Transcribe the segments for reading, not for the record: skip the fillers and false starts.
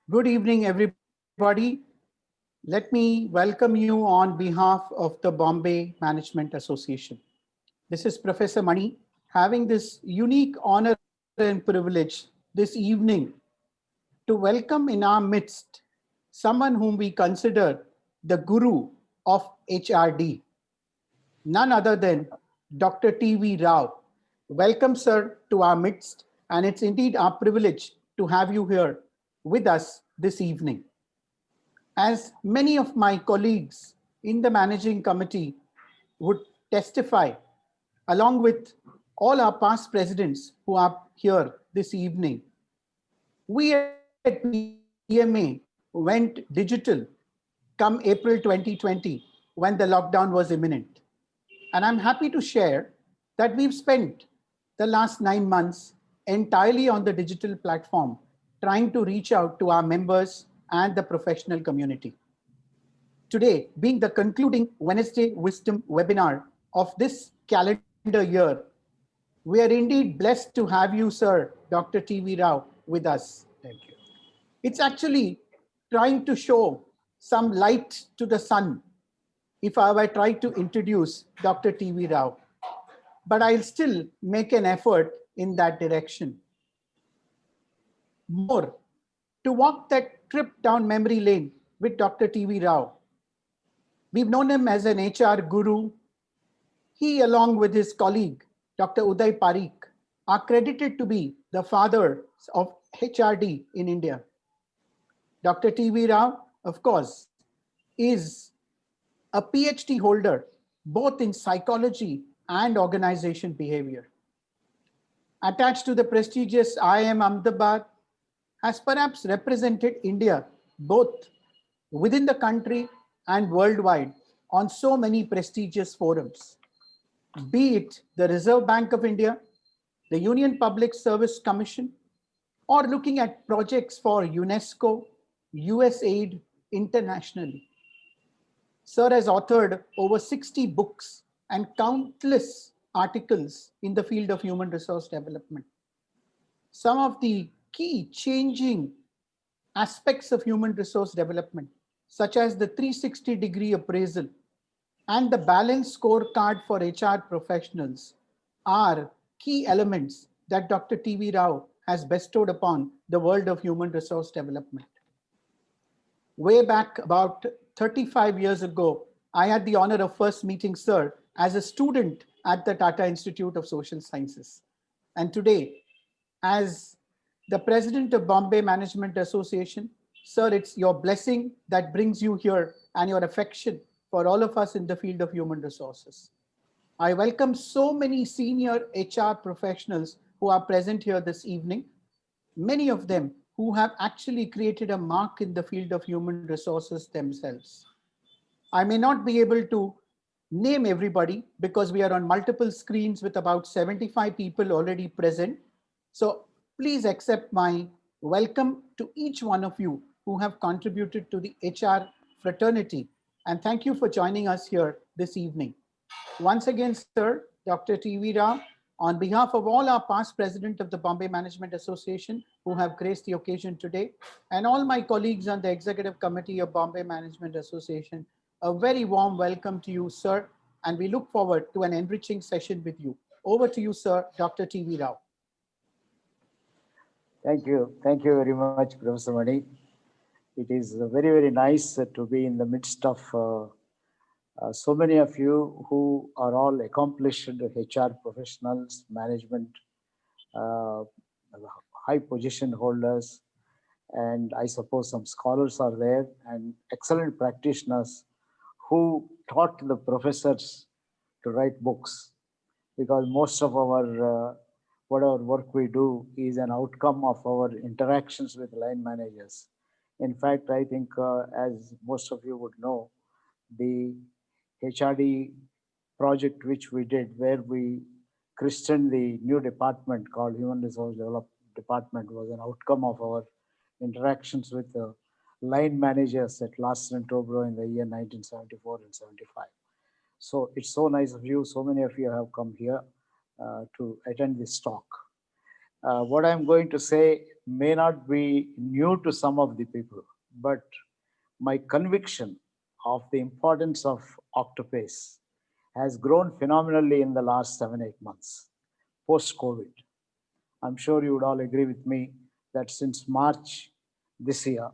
Good evening, everybody. Let me welcome you on behalf of the Bombay Management Association. This is Professor Mani, having this unique honor and privilege this evening to welcome in our midst someone whom we consider the guru of HRD, none other than Dr. T.V. Rao. Welcome, sir, to our midst, and it's indeed our privilege to have you here with us this evening. As many of my colleagues in the managing committee would testify, along with all our past presidents who are here this evening, we at PMA went digital come April 2020 when the lockdown was imminent. And I'm happy to share that we've spent the last 9 months entirely on the digital platform, trying to reach out to our members and the professional community. Today, being the concluding Wednesday Wisdom webinar of this calendar year, we are indeed blessed to have you, sir, Dr. T.V. Rao, with us. Thank you. It's actually trying to show some light to the sun if I were trying to introduce Dr. T.V. Rao. But I'll still make an effort in that direction. More, to walk that trip down memory lane with Dr. T.V. Rao. We've known him as an HR guru. He, along with his colleague, Dr. Udai Pareek, are credited to be the fathers of HRD in India. Dr. T.V. Rao, of course, is a PhD holder, both in psychology and organization behavior. Attached to the prestigious IIM Ahmedabad, has perhaps represented India both within the country and worldwide on so many prestigious forums, be it the Reserve Bank of India, the Union Public Service Commission, or looking at projects for UNESCO, USAID internationally. Sir has authored over 60 books and countless articles in the field of human resource development. Some of the key changing aspects of human resource development, such as the 360-degree appraisal and the balanced scorecard for HR professionals, are key elements that Dr. T.V. Rao has bestowed upon the world of human resource development. Way back about 35 years ago, I had the honor of first meeting Sir as a student at the Tata Institute of Social Sciences. And today, as the president of Bombay Management Association, sir, it's your blessing that brings you here and your affection for all of us in the field of human resources. I welcome so many senior HR professionals who are present here this evening, many of them who have actually created a mark in the field of human resources themselves. I may not be able to name everybody because we are on multiple screens with about 75 people already present. So please accept my welcome to each one of you who have contributed to the HR fraternity. And thank you for joining us here this evening. Once again, sir, Dr. T.V. Rao, on behalf of all our past president of the Bombay Management Association who have graced the occasion today, and all my colleagues on the executive committee of Bombay Management Association, a very warm welcome to you, sir, and we look forward to an enriching session with you. Over to you, sir, Dr. T.V. Rao. Thank you. Thank you very much, Professor Mani. It is very, very nice to be in the midst of so many of you who are all accomplished HR professionals, management, high position holders, and I suppose some scholars are there and excellent practitioners who taught the professors to write books, because most of our whatever work we do is an outcome of our interactions with line managers. In fact, I think as most of you would know, the HRD project which we did, where we christened the new department called Human Resource Development Department, was an outcome of our interactions with the line managers at Larsen & Toubro in the year 1974 and 75. So it's so nice of you. So many of you have come here to attend this talk. What I'm going to say may not be new to some of the people, but my conviction of the importance of Octopus has grown phenomenally in the last 7-8 months post-COVID. I'm sure you would all agree with me that since March this year,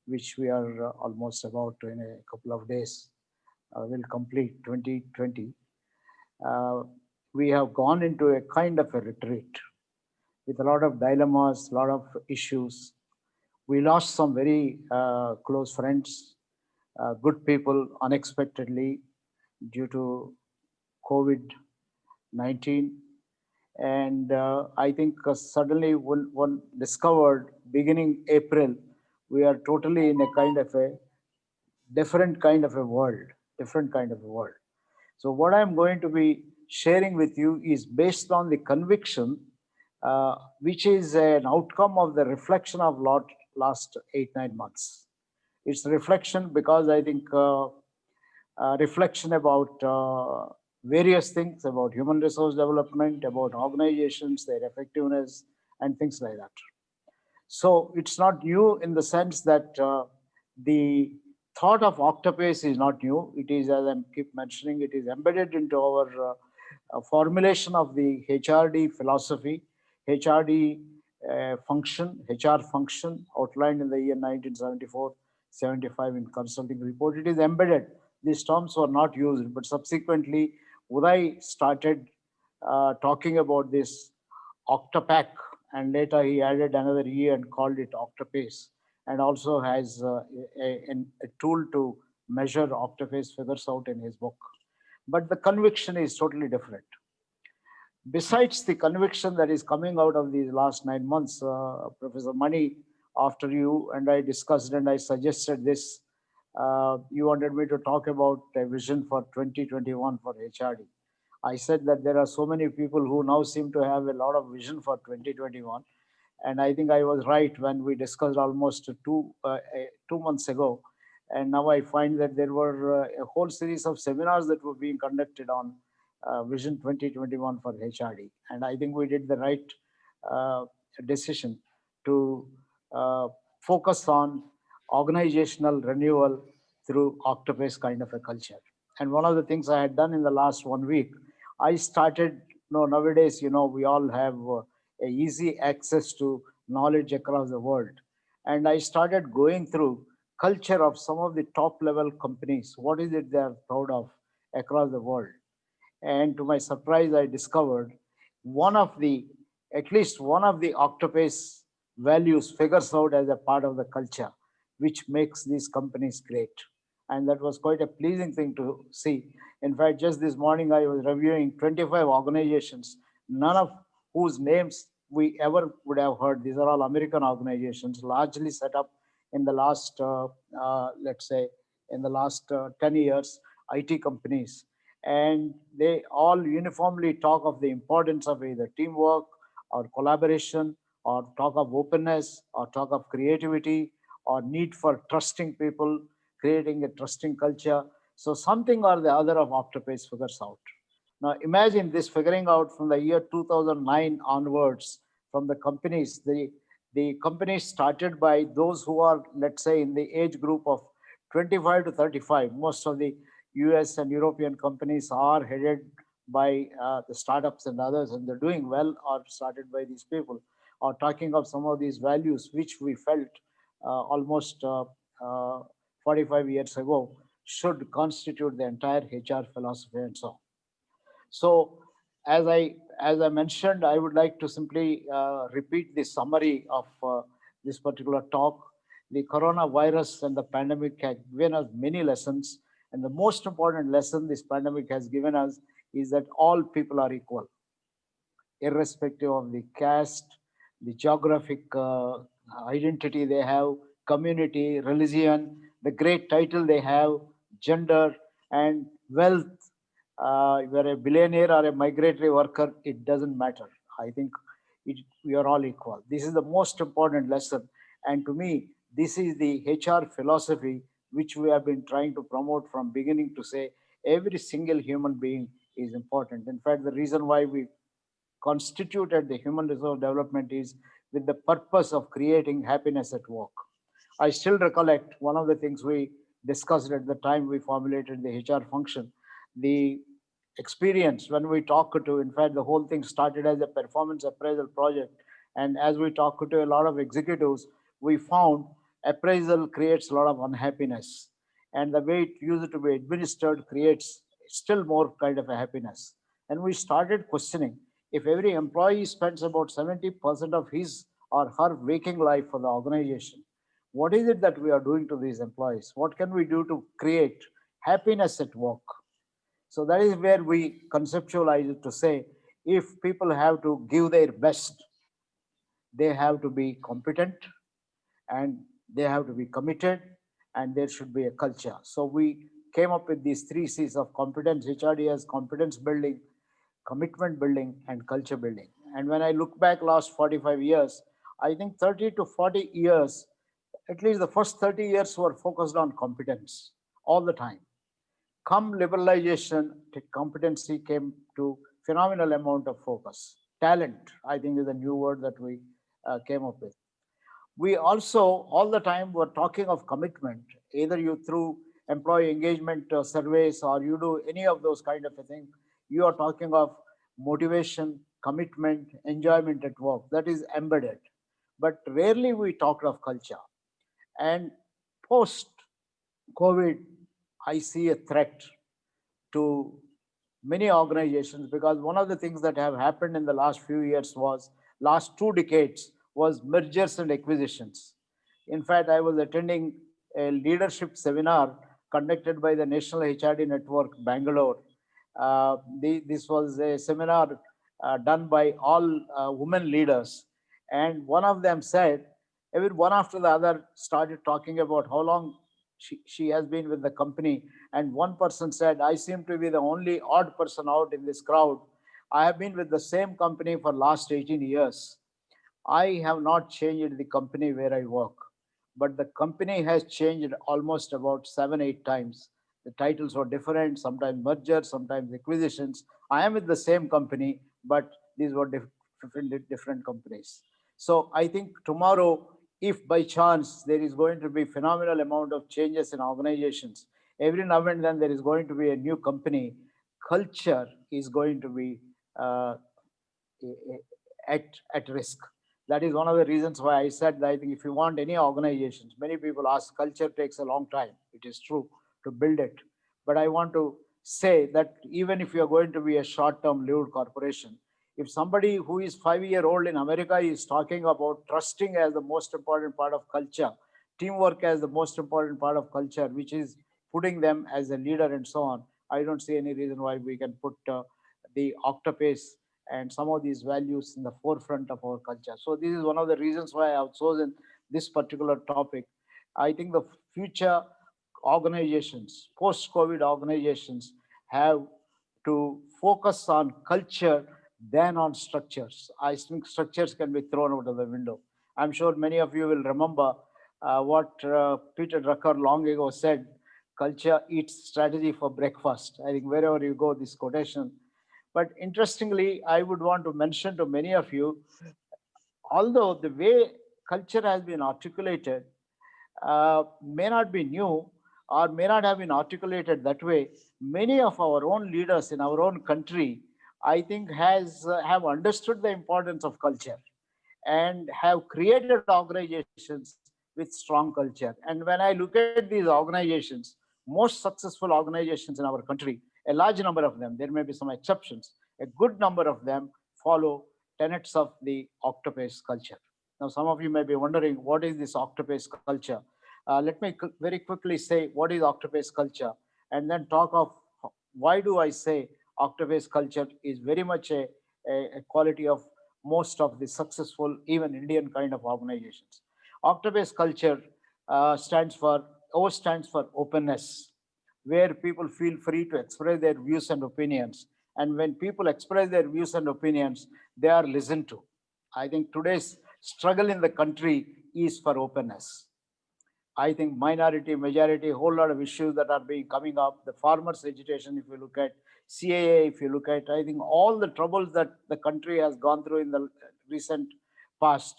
which we are almost about to in a couple of days, will complete 2020, uh, we have gone into a kind of a retreat with a lot of dilemmas, a lot of issues. We lost some very close friends, good people unexpectedly due to COVID-19. And I think suddenly one discovered beginning April, we are totally in a kind of a different kind of a world, different kind of a world. So what I'm going to be sharing with you is based on the conviction, which is an outcome of the reflection of last 8-9 months. It's reflection because I think reflection about various things about human resource development, about organizations, their effectiveness, and things like that. So it's not new in the sense that the thought of Octopus is not new. It is, as I keep mentioning, it is embedded into our formulation of the HRD philosophy, HRD function, HR function outlined in the year 1974-75 in consulting report. It is embedded. These terms were not used, but subsequently Uday started talking about this Octopac, and later he added another E and called it Octopus, and also has a tool to measure Octopus figures out in his book. But the conviction is totally different. Besides the conviction that is coming out of these last 9 months, Professor Mani, after you and I discussed and I suggested this, you wanted me to talk about a vision for 2021 for HRD. I said that there are so many people who now seem to have a lot of vision for 2021. And I think I was right when we discussed almost 2 months ago. And now I find that there were a whole series of seminars that were being conducted on Vision 2021 for HRD. And I think we did the right uh, decision to uh, focus on organizational renewal through Octopus kind of a culture. And one of the things I had done in the last 1 week, I started, nowadays, we all have a easy access to knowledge across the world. And I started going through culture of some of the top level companies. What is it they are proud of across the world? And to my surprise, I discovered one of the, at least one of the Octopus values figures out as a part of the culture, which makes these companies great. And that was quite a pleasing thing to see. In fact, just this morning, I was reviewing 25 organizations, none of whose names we ever would have heard. These are all American organizations, largely set up in the last, let's say, in the last 10 years, IT companies. And they all uniformly talk of the importance of either teamwork or collaboration, or talk of openness, or talk of creativity, or need for trusting people, creating a trusting culture. So something or the other of Octopus figures out. Now imagine this figuring out from the year 2009 onwards from the companies. The companies started by those who are, let's say, in the age group of 25 to 35. Most of the US and European companies are headed by the startups and others, and they're doing well, or started by these people, or talking of some of these values which we felt almost 45 years ago should constitute the entire HR philosophy and so on. So as I mentioned, I would like to simply repeat the summary of this particular talk. The coronavirus and the pandemic have given us many lessons. And the most important lesson this pandemic has given us is that all people are equal, irrespective of the caste, the geographic identity they have, community, religion, the great title they have, gender, and wealth. You're a billionaire or a migratory worker, it doesn't matter. I think we are all equal. This is the most important lesson. And to me, this is the HR philosophy which we have been trying to promote from beginning, to say every single human being is important. In fact, the reason why we constituted the human resource development is with the purpose of creating happiness at work. I still recollect one of the things we discussed at the time we formulated the HR function, the experience when we talked to, in fact, the whole thing started as a performance appraisal project. And as we talked to a lot of executives, we found appraisal creates a lot of unhappiness. And the way it used to be administered creates still more kind of a happiness. And we started questioning, if every employee spends about 70% of his or her waking life for the organization, what is it that we are doing to these employees? What can we do to create happiness at work? So that is where we conceptualize it to say, if people have to give their best, they have to be competent and they have to be committed, and there should be a culture. So we came up with these three C's of competence, HRD as competence building, commitment building, and culture building. And when I look back last 45 years, I think 30 to 40 years, at least the first 30 years were focused on competence all the time. Come liberalization, competency came to phenomenal amount of focus. Talent, I think, is a new word that we came up with. We also all the time were talking of commitment, either you through employee engagement surveys or you do any of those kind of a thing. You are talking of motivation, commitment, enjoyment at work that is embedded. But rarely we talked of culture. And post COVID, I see a threat to many organizations, because one of the things that have happened in the last few years was, last 2 decades, was mergers and acquisitions. In fact, I was attending a leadership seminar conducted by the National HRD Network, Bangalore. This was a seminar done by all women leaders. And one of them said, every one after the other started talking about how long she has been with the company. And one person said, I seem to be the only odd person out in this crowd. I have been with the same company for last 18 years. I have not changed the company where I work, but the company has changed almost about 7, 8 times. The titles were different, sometimes mergers, sometimes acquisitions. I am with the same company, but these were different companies. So I think tomorrow, if by chance there is going to be phenomenal amount of changes in organizations, every now and then there is going to be a new company, culture is going to be at risk. That is one of the reasons why I said that I think if you want any organizations, many people ask, culture takes a long time. It is true to build it. But I want to say that even if you are going to be a short-term lived corporation, if somebody who is 5-year-old in America is talking about trusting as the most important part of culture, teamwork as the most important part of culture, which is putting them as a leader and so on, I don't see any reason why we can put the Octopus and some of these values in the forefront of our culture. So this is one of the reasons why I have chosen this particular topic. I think the future organizations, post-COVID organizations, have to focus on culture than on structures. I think structures can be thrown out of the window. I'm sure many of you will remember what Peter Drucker long ago said, culture eats strategy for breakfast. I think wherever you go, this quotation. But interestingly, I would want to mention to many of you, although the way culture has been articulated may not be new or may not have been articulated that way, many of our own leaders in our own country, I think, have understood the importance of culture and have created organizations with strong culture. And when I look at these organizations, most successful organizations in our country, a large number of them, there may be some exceptions, a good number of them follow tenets of the Octopus culture. Now, some of you may be wondering, what is this Octopus culture? Let me very quickly say what is Octopus culture, and then talk of why do I say Octopus culture is very much a quality of most of the successful, even Indian kind of organizations. Octopus culture stands for openness, where people feel free to express their views and opinions. And when people express their views and opinions, they are listened to. I think today's struggle in the country is for openness. I think minority, majority, a whole lot of issues that are being coming up. The farmers' agitation, if you look at CAA, if you look at, I think all the troubles that the country has gone through in the recent past,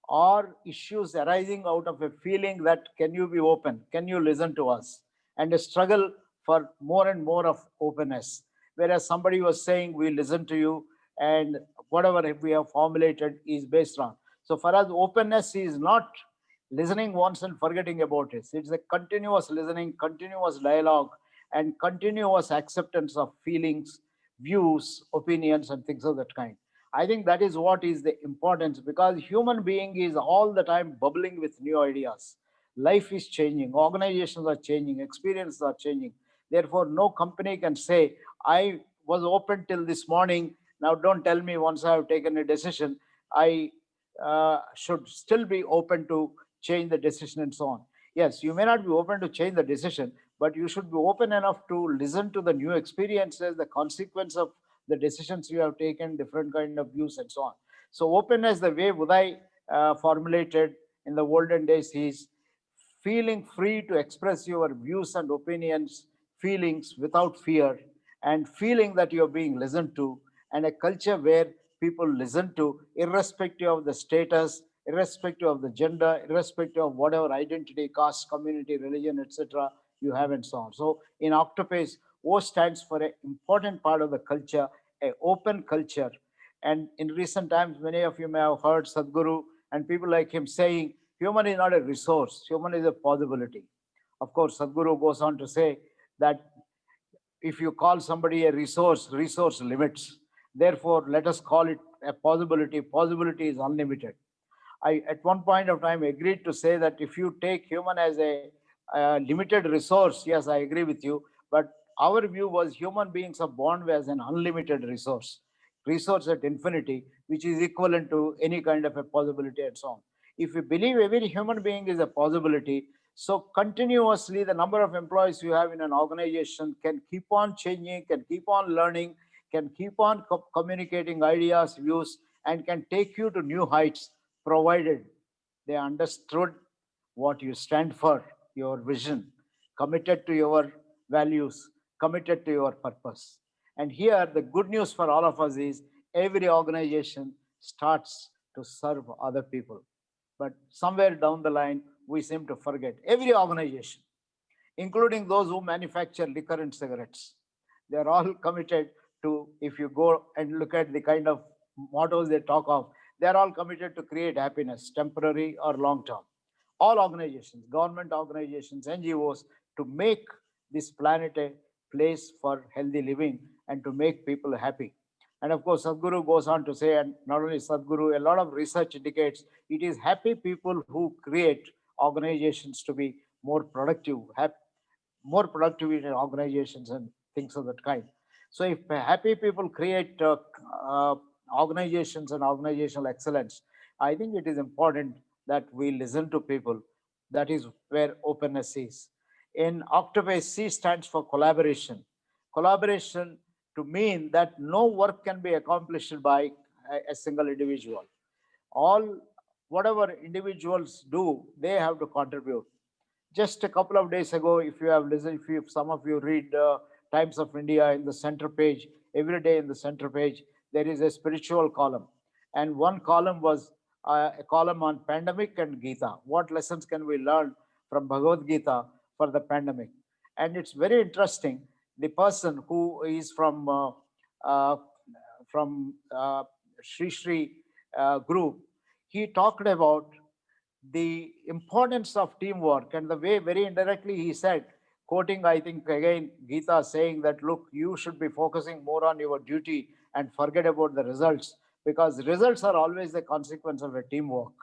or issues arising out of a feeling that can you be open, can you listen to us, and a struggle for more and more of openness. Whereas somebody was saying we listen to you, and whatever we have formulated is based on. So for us, openness is not listening once and forgetting about it. It's a continuous listening, continuous dialogue, and continuous acceptance of feelings, views, opinions, and things of that kind. I think that is what is the importance, because human being is all the time bubbling with new ideas. Life is changing, organizations are changing, experiences are changing. Therefore, no company can say, I was open till this morning. Now don't tell me once I have taken a decision, I should still be open to change the decision and so on. Yes, you may not be open to change the decision, but you should be open enough to listen to the new experiences, the consequence of the decisions you have taken, different kind of views and so on. So openness, the way Uday formulated in the olden days, is feeling free to express your views and opinions, feelings without fear, and feeling that you're being listened to, and a culture where people listen to, irrespective of the status, irrespective of the gender, irrespective of whatever identity, caste, community, religion, etc. you have, and so on. So in Octopus, O stands for an important part of the culture, an open culture. And in recent times, many of you may have heard Sadhguru and people like him saying, human is not a resource, human is a possibility. Of course, Sadhguru goes on to say that if you call somebody a resource, resource limits. Therefore, let us call it a possibility. Possibility is unlimited. I, at one point of time, agreed to say that if you take human as a limited resource, yes, I agree with you. But our view was human beings are born as an unlimited resource, resource at infinity, which is equivalent to any kind of a possibility and so on. If you believe every human being is a possibility, so continuously the number of employees you have in an organization can keep on changing, can keep on learning, can keep on communicating ideas, views, and can take you to new heights, provided they understood what you stand for, your vision, committed to your values, committed to your purpose. And here, the good news for all of us is every organization starts to serve other people. But somewhere down the line, we seem to forget. Every organization, including those who manufacture liquor and cigarettes, they are all committed to, if you go and look at the kind of mottos they talk of, they are all committed to create happiness, temporary or long term. All organizations, government organizations, NGOs, to make this planet a place for healthy living and to make people happy. And of course, Sadhguru goes on to say, and not only Sadhguru, a lot of research indicates it is happy people who create organizations to be more productive, more productive in organizations and things of that kind. So if happy people create uh, organizations and organizational excellence, I think it is important that we listen to people. That is where openness is. In Octopus, C stands for collaboration. Collaboration to mean that no work can be accomplished by a single individual. All, whatever individuals do, they have to contribute. Just a couple of days ago, if you have listened, if some of you read Times of India, in the center page, every day in the center page, there is a spiritual column. And one column was a column on pandemic and Gita. What lessons can we learn from Bhagavad Gita for the pandemic? And it's very interesting. The person who is uh, from Sri Sri group, he talked about the importance of teamwork, and the way very indirectly he said, quoting, I think again, Gita, saying that, look, you should be focusing more on your duty and forget about the results, because results are always the consequence of a teamwork.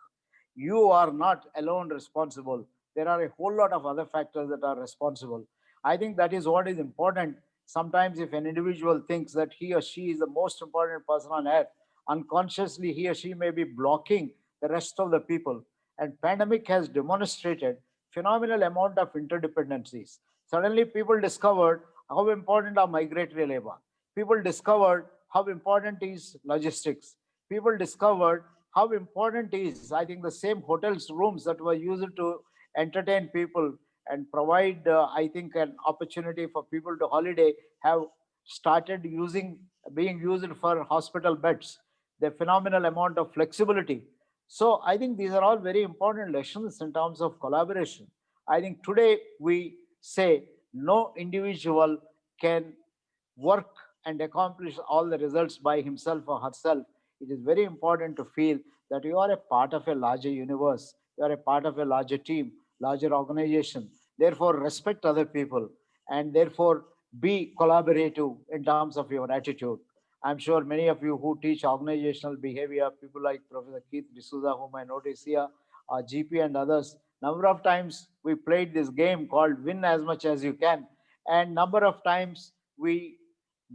You are not alone responsible. There are a whole lot of other factors that are responsible. I think that is what is important. Sometimes if an individual thinks that he or she is the most important person on earth, unconsciously he or she may be blocking the rest of the people. And pandemic has demonstrated phenomenal amount of interdependencies. Suddenly people discovered how important are migratory labor. People discovered how important is logistics. People discovered how important is, I think, the same hotels rooms that were used to entertain people and provide, I think, an opportunity for people to holiday, have started being used for hospital beds. The phenomenal amount of flexibility. So I think these are all very important lessons in terms of collaboration. I think today we say no individual can work and accomplish all the results by himself or herself. It is very important to feel that you are a part of a larger universe, you are a part of a larger team, larger organization. Therefore, respect other people and therefore be collaborative in terms of your attitude. I'm sure many of you who teach organizational behavior, people like Professor Keith De Souza, whom I notice here, GP and others, number of times we played this game called Win As Much As You Can, and number of times we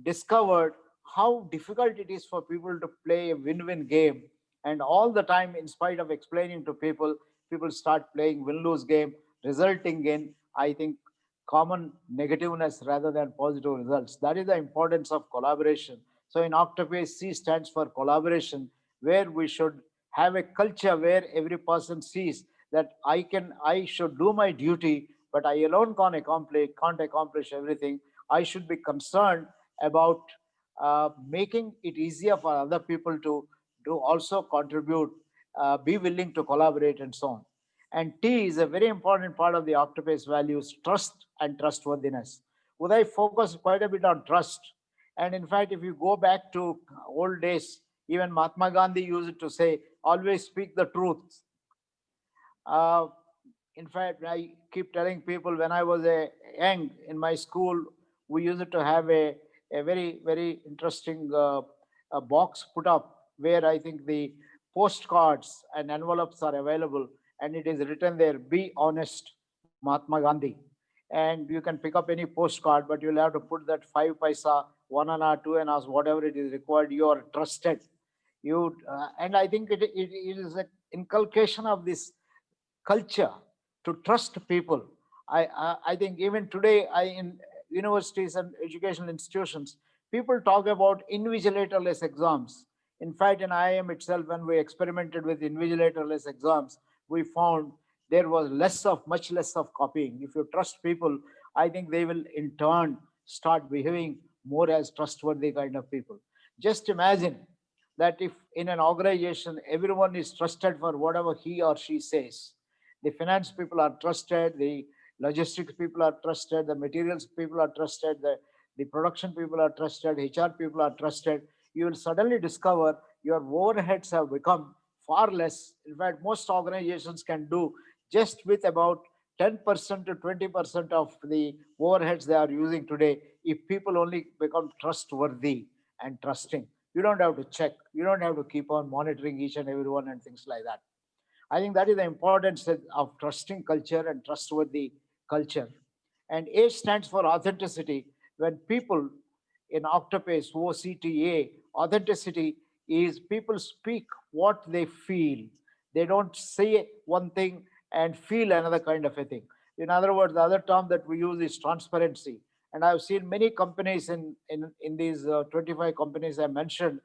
discovered how difficult it is for people to play a win-win game. And all the time, in spite of explaining to people, people start playing win-lose game, resulting in, I think, common negativeness rather than positive results. That is the importance of collaboration. So in Octopus, C stands for collaboration, where we should have a culture where every person sees that I should do my duty, but I alone can't accomplish everything. I should be concerned about making it easier for other people to also contribute, be willing to collaborate, and so on. And T is a very important part of the Octopus values: trust and trustworthiness. Uday focused quite a bit on trust. And in fact, if you go back to old days, even Mahatma Gandhi used to say, always speak the truth. Uh, in fact, I keep telling people when I was a young in my school, we used to have a very, very interesting a box put up where I think the postcards and envelopes are available, and it is written there, be honest, Mahatma Gandhi. And you can pick up any postcard, but you'll have to put that 5 paisa, 1 anna, 2 annas, whatever it is required. You are trusted. And I think it is an inculcation of this culture to trust people. I think even today, in universities and educational institutions, people talk about invigilatorless exams. In fact, in IIM itself, when we experimented with invigilatorless exams, we found there was much less of copying. If you trust people, I think they will in turn start behaving more as trustworthy kind of people. Just imagine that if in an organization everyone is trusted for whatever he or she says, the finance people are trusted, the logistics people are trusted, the materials people are trusted, the production people are trusted, HR people are trusted, you will suddenly discover your overheads have become far less. In fact, most organizations can do just with about 10% to 20% of the overheads they are using today if people only become trustworthy and trusting. You don't have to check, you don't have to keep on monitoring each and every one and things like that. I think that is the importance of trusting culture and trustworthy culture. And A stands for authenticity. When people in Octopus, OCTA, authenticity is people speak what they feel. They don't say one thing and feel another kind of a thing. In other words, the other term that we use is transparency. And I've seen many companies in these 25 companies I mentioned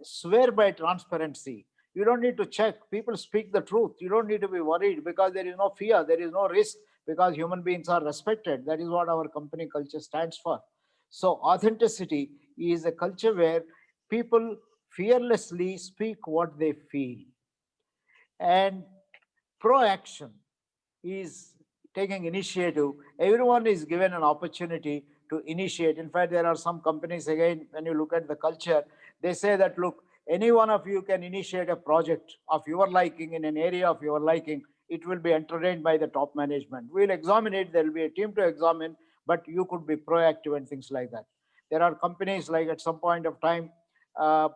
swear by transparency. You don't need to check. People speak the truth. You don't need to be worried because there is no fear, there is no risk, because human beings are respected. That is what our company culture stands for. So, authenticity is a culture where people fearlessly speak what they feel. And proaction is taking initiative. Everyone is given an opportunity to initiate. In fact, there are some companies, again, when you look at the culture, they say that, look, any one of you can initiate a project of your liking in an area of your liking. It will be entertained by the top management. We'll examine it. There will be a team to examine, but you could be proactive and things like that. There are companies like at some point of time, uh,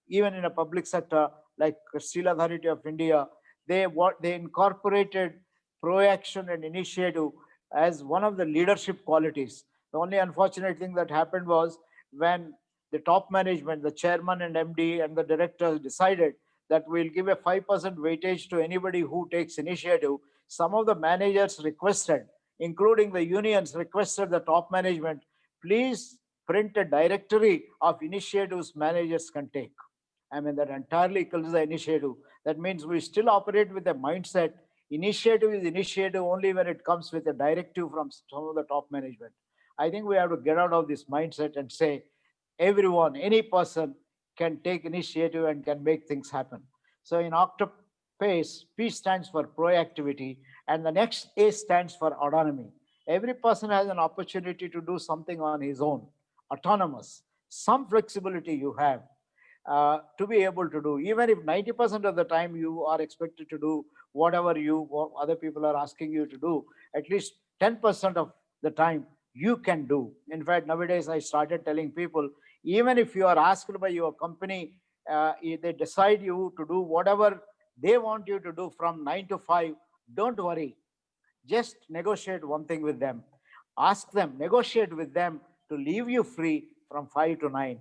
even in a public sector, like Steel Authority of India, they incorporated proaction and initiative as one of the leadership qualities. The only unfortunate thing that happened was when the top management, the chairman and MD and the directors decided that we'll give a 5% weightage to anybody who takes initiative. Some of the managers requested, including the unions, requested the top management, please print a directory of initiatives managers can take. I mean, that entirely kills the initiative. That means we still operate with a mindset. Initiative is initiative only when it comes with a directive from some of the top management. I think we have to get out of this mindset and say everyone, any person can take initiative and can make things happen. So in OCTAPACE, P stands for proactivity, and the next A stands for autonomy. Every person has an opportunity to do something on his own, autonomous. Some flexibility you have to be able to do, even if 90% of the time you are expected to do whatever what other people are asking you to do, at least 10% of the time you can do. In fact, nowadays I started telling people, even if you are asked by your company, if they decide you to do whatever they want you to do from 9 to 5, don't worry. Just negotiate one thing with them. Ask them, negotiate with them to leave you free from 5 to 9.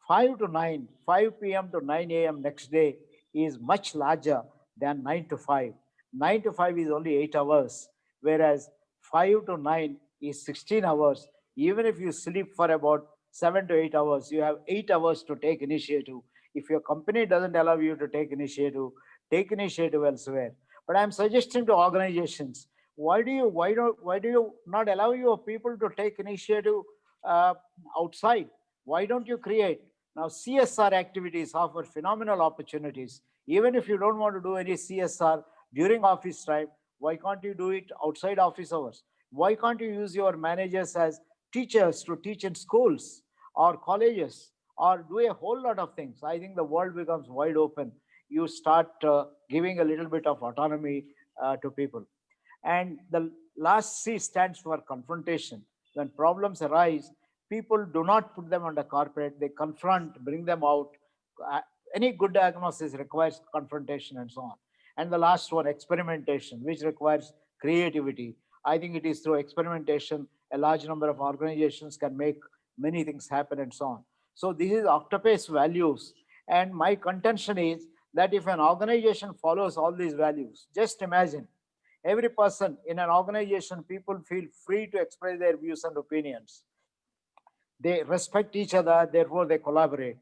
5 to 9, 5 p.m. to 9 a.m. next day is much larger than 9 to 5. 9 to 5 is only 8 hours, whereas 5 to 9 is 16 hours. Even if you sleep for about 7 to 8 hours, you have 8 hours to take initiative. If your company doesn't allow you to take initiative elsewhere. But I'm suggesting to organizations, why do you not allow your people to take initiative uh, outside? Why don't you create? Now, CSR activities offer phenomenal opportunities. Even if you don't want to do any CSR during office time, why can't you do it outside office hours? Why can't you use your managers as teachers to teach in schools or colleges or do a whole lot of things? I think the world becomes wide open. You start giving a little bit of autonomy to people. And the last C stands for confrontation. When problems arise, people do not put them under carpet, they confront, bring them out. Uh, any good diagnosis requires confrontation and so on. And the last one, experimentation, which requires creativity. I think it is through experimentation a large number of organizations can make many things happen and so on. So this is OCTAPACE values. And my contention is that if an organization follows all these values, just imagine every person in an organization, people feel free to express their views and opinions. They respect each other, therefore they collaborate.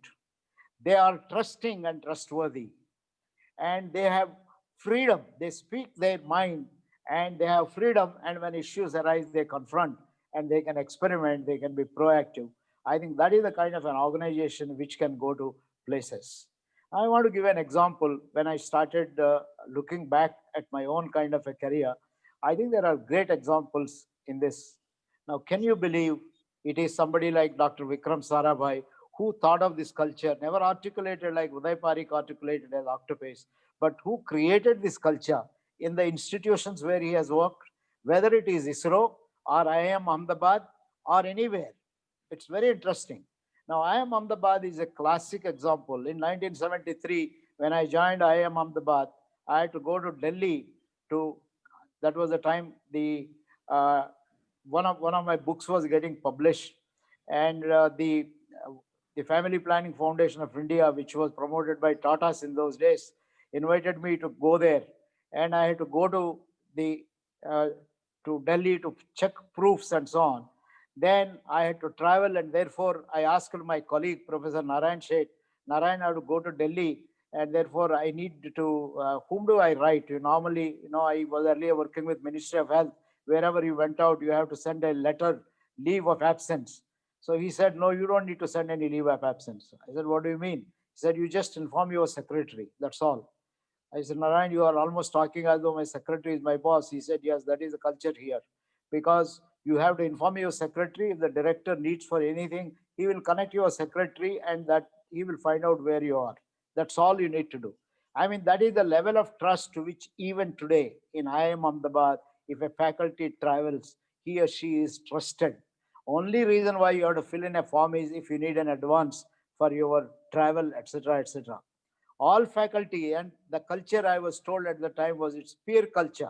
They are trusting and trustworthy, and they have freedom. They speak their mind, and they have freedom. And when issues arise, they confront, and they can experiment. They can be proactive. I think that is the kind of an organization which can go to places. I want to give an example. When I started looking back at my own kind of a career, I think there are great examples in this. Now, can you believe it is somebody like Dr. Vikram Sarabhai who thought of this culture, never articulated like Udai Pareek articulated as Octopus, but who created this culture in the institutions where he has worked, whether it is ISRO or IIM Ahmedabad or anywhere. It's very interesting. Now, IIM Ahmedabad is a classic example. In 1973, when I joined IIM Ahmedabad, I had to go to Delhi to, that was the time the one of my books was getting published, and the Family Planning Foundation of India, which was promoted by Tatas in those days, invited me to go there, and I had to go to the uh, to Delhi to check proofs and so on. Then I had to travel, and therefore I asked my colleague, Professor Narayan Sheth, Narayan, I have to go to Delhi, and therefore I need to, whom do I write? Normally, I was earlier working with Ministry of Health. Wherever you went out, you have to send a letter, leave of absence. So he said, no, you don't need to send any leave of absence. I said, what do you mean? He said, you just inform your secretary. That's all. I said, Narayan, you are almost talking as though my secretary is my boss. He said, yes, that is the culture here. Because you have to inform your secretary. If the director needs for anything, he will connect your secretary and that he will find out where you are. That's all you need to do. I mean, that is the level of trust to which even today in IIM Ahmedabad, if a faculty travels, he or she is trusted. Only reason why you have to fill in a form is if you need an advance for your travel, etc., etc. All faculty, and the culture I was told at the time was it's peer culture.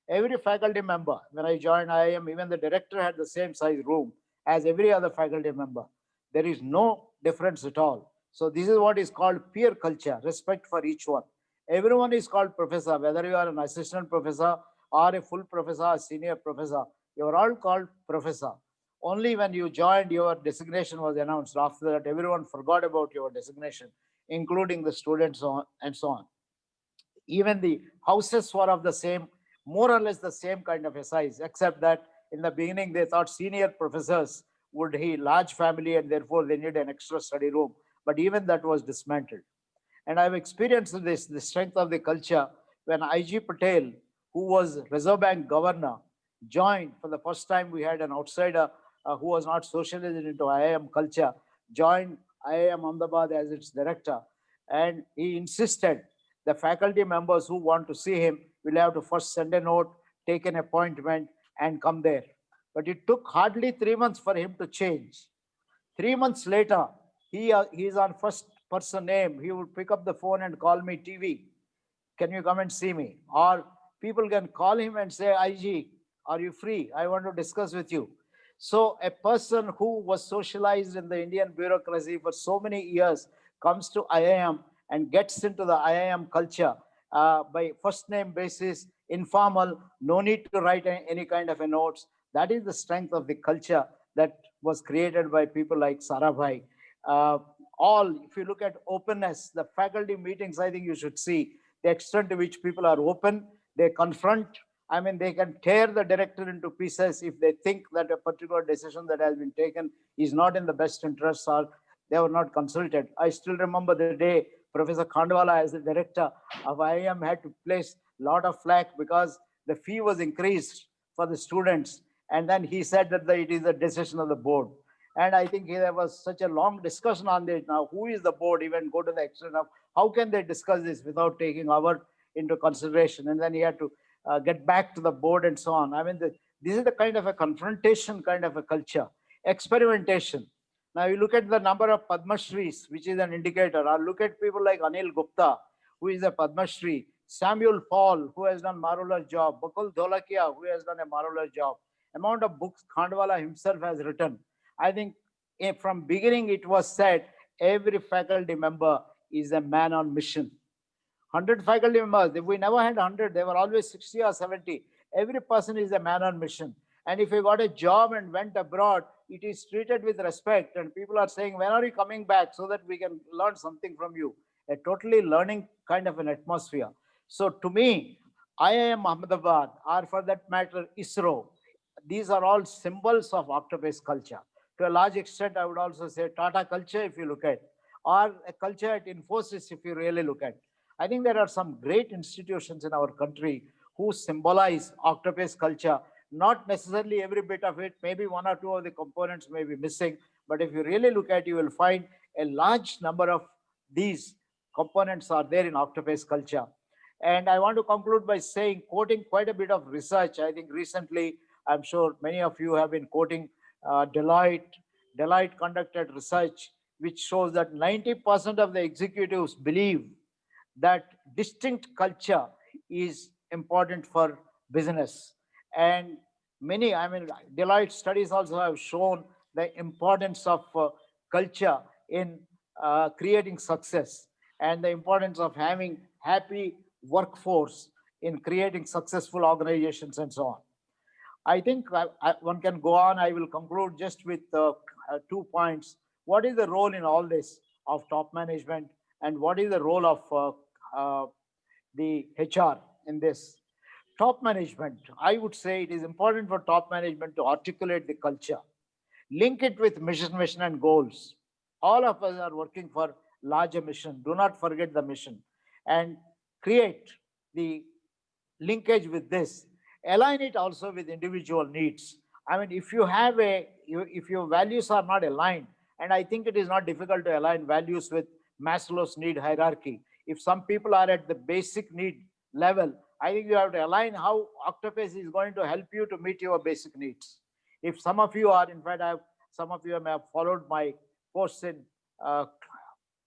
Every faculty member, when I joined IIM, even the director had the same size room as every other faculty member. There is no difference at all. So this is what is called peer culture, respect for each one. Everyone is called professor, whether you are an assistant professor or a full professor, a senior professor, you are all called professor. Only when you joined, your designation was announced. After that, everyone forgot about your designation, including the students and so on. Even the houses were of the same, more or less the same kind of a size, except that in the beginning they thought senior professors would have large family and therefore they need an extra study room. But even that was dismantled. And I've experienced this, the strength of the culture, when I.G. Patel, who was Reserve Bank governor, joined for the first time. We had an outsider who was not socialized into IIM culture, joined IIM Ahmedabad as its director. And he insisted the faculty members who want to see him will have to first send a note, take an appointment, and come there. But it took hardly 3 months for him to change. 3 months later, he is on first person name. He would pick up the phone and call me, TV, can you come and see me? Or people can call him and say, IG, are you free? I want to discuss with you. So a person who was socialized in the Indian bureaucracy for so many years comes to IIM and gets into the IIM culture by first name basis, informal, no need to write any kind of a notes. That is the strength of the culture that was created by people like Sarabhai. If you look at openness, the faculty meetings, I think you should see the extent to which people are open. They confront. I mean, they can tear the director into pieces if they think that a particular decision that has been taken is not in the best interest or they were not consulted. I still remember the day Professor Khandwala, as the director of IIM, had to place a lot of flack because the fee was increased for the students. And then he said that it is a decision of the board. And I think there was such a long discussion on this. Now, who is the board? Even go to the extent of how can they discuss this without taking our into consideration? And then he had to get back to the board and so on. I mean, this is the kind of a confrontation kind of a culture, experimentation. Now you look at the number of Padma Shris, which is an indicator, or look at people like Anil Gupta, who is a Padma Shri, Samuel Paul, who has done marvelous job, Bakul Dholakia, who has done a marvelous job. Amount of books Khandwala himself has written. I think from beginning it was said, every faculty member is a man on mission. 100 faculty members, if we never had 100, they were always 60 or 70. Every person is a man on mission. And if you got a job and went abroad, it is treated with respect. And people are saying, when are you coming back so that we can learn something from you? A totally learning kind of an atmosphere. So to me, IIM Ahmedabad, or for that matter, ISRO, these are all symbols of Octopus culture. To a large extent, I would also say Tata culture, if you look at, or a culture at Infosys, if you really look at. I think there are some great institutions in our country who symbolize Octopus culture. Not necessarily every bit of it, maybe one or two of the components may be missing, but if you really look at it, you will find a large number of these components are there in Octopus culture. And I want to conclude by saying, quoting quite a bit of research. I think recently, I'm sure many of you have been quoting Deloitte. Deloitte conducted research which shows that 90% of the executives believe that distinct culture is important for business. And many, I mean, Deloitte studies also have shown the importance of culture in creating success and the importance of having happy workforce in creating successful organizations and so on. I think one can go on. I will conclude just with 2 points. What is the role in all this of top management, and what is the role of the HR in this? Top management, I would say it is important for top management to articulate the culture, link it with mission, vision, and goals. All of us are working for larger mission. Do not forget the mission, and create the linkage with this. Align it also with individual needs. I mean, if you have if your values are not aligned, and I think it is not difficult to align values with Maslow's need hierarchy. If some people are at the basic need level, I think you have to align how Octopus is going to help you to meet your basic needs. If some of you are, in fact, some of you may have followed my posts in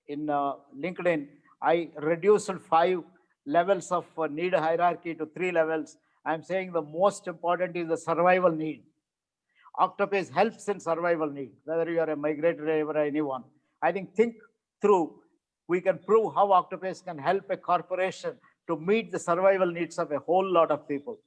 LinkedIn. I reduced 5 levels of need hierarchy to 3 levels. I'm saying the most important is the survival need. Octopus helps in survival need, whether you are a migrator or anyone. I think through, we can prove how Octopus can help a corporation to meet the survival needs of a whole lot of people.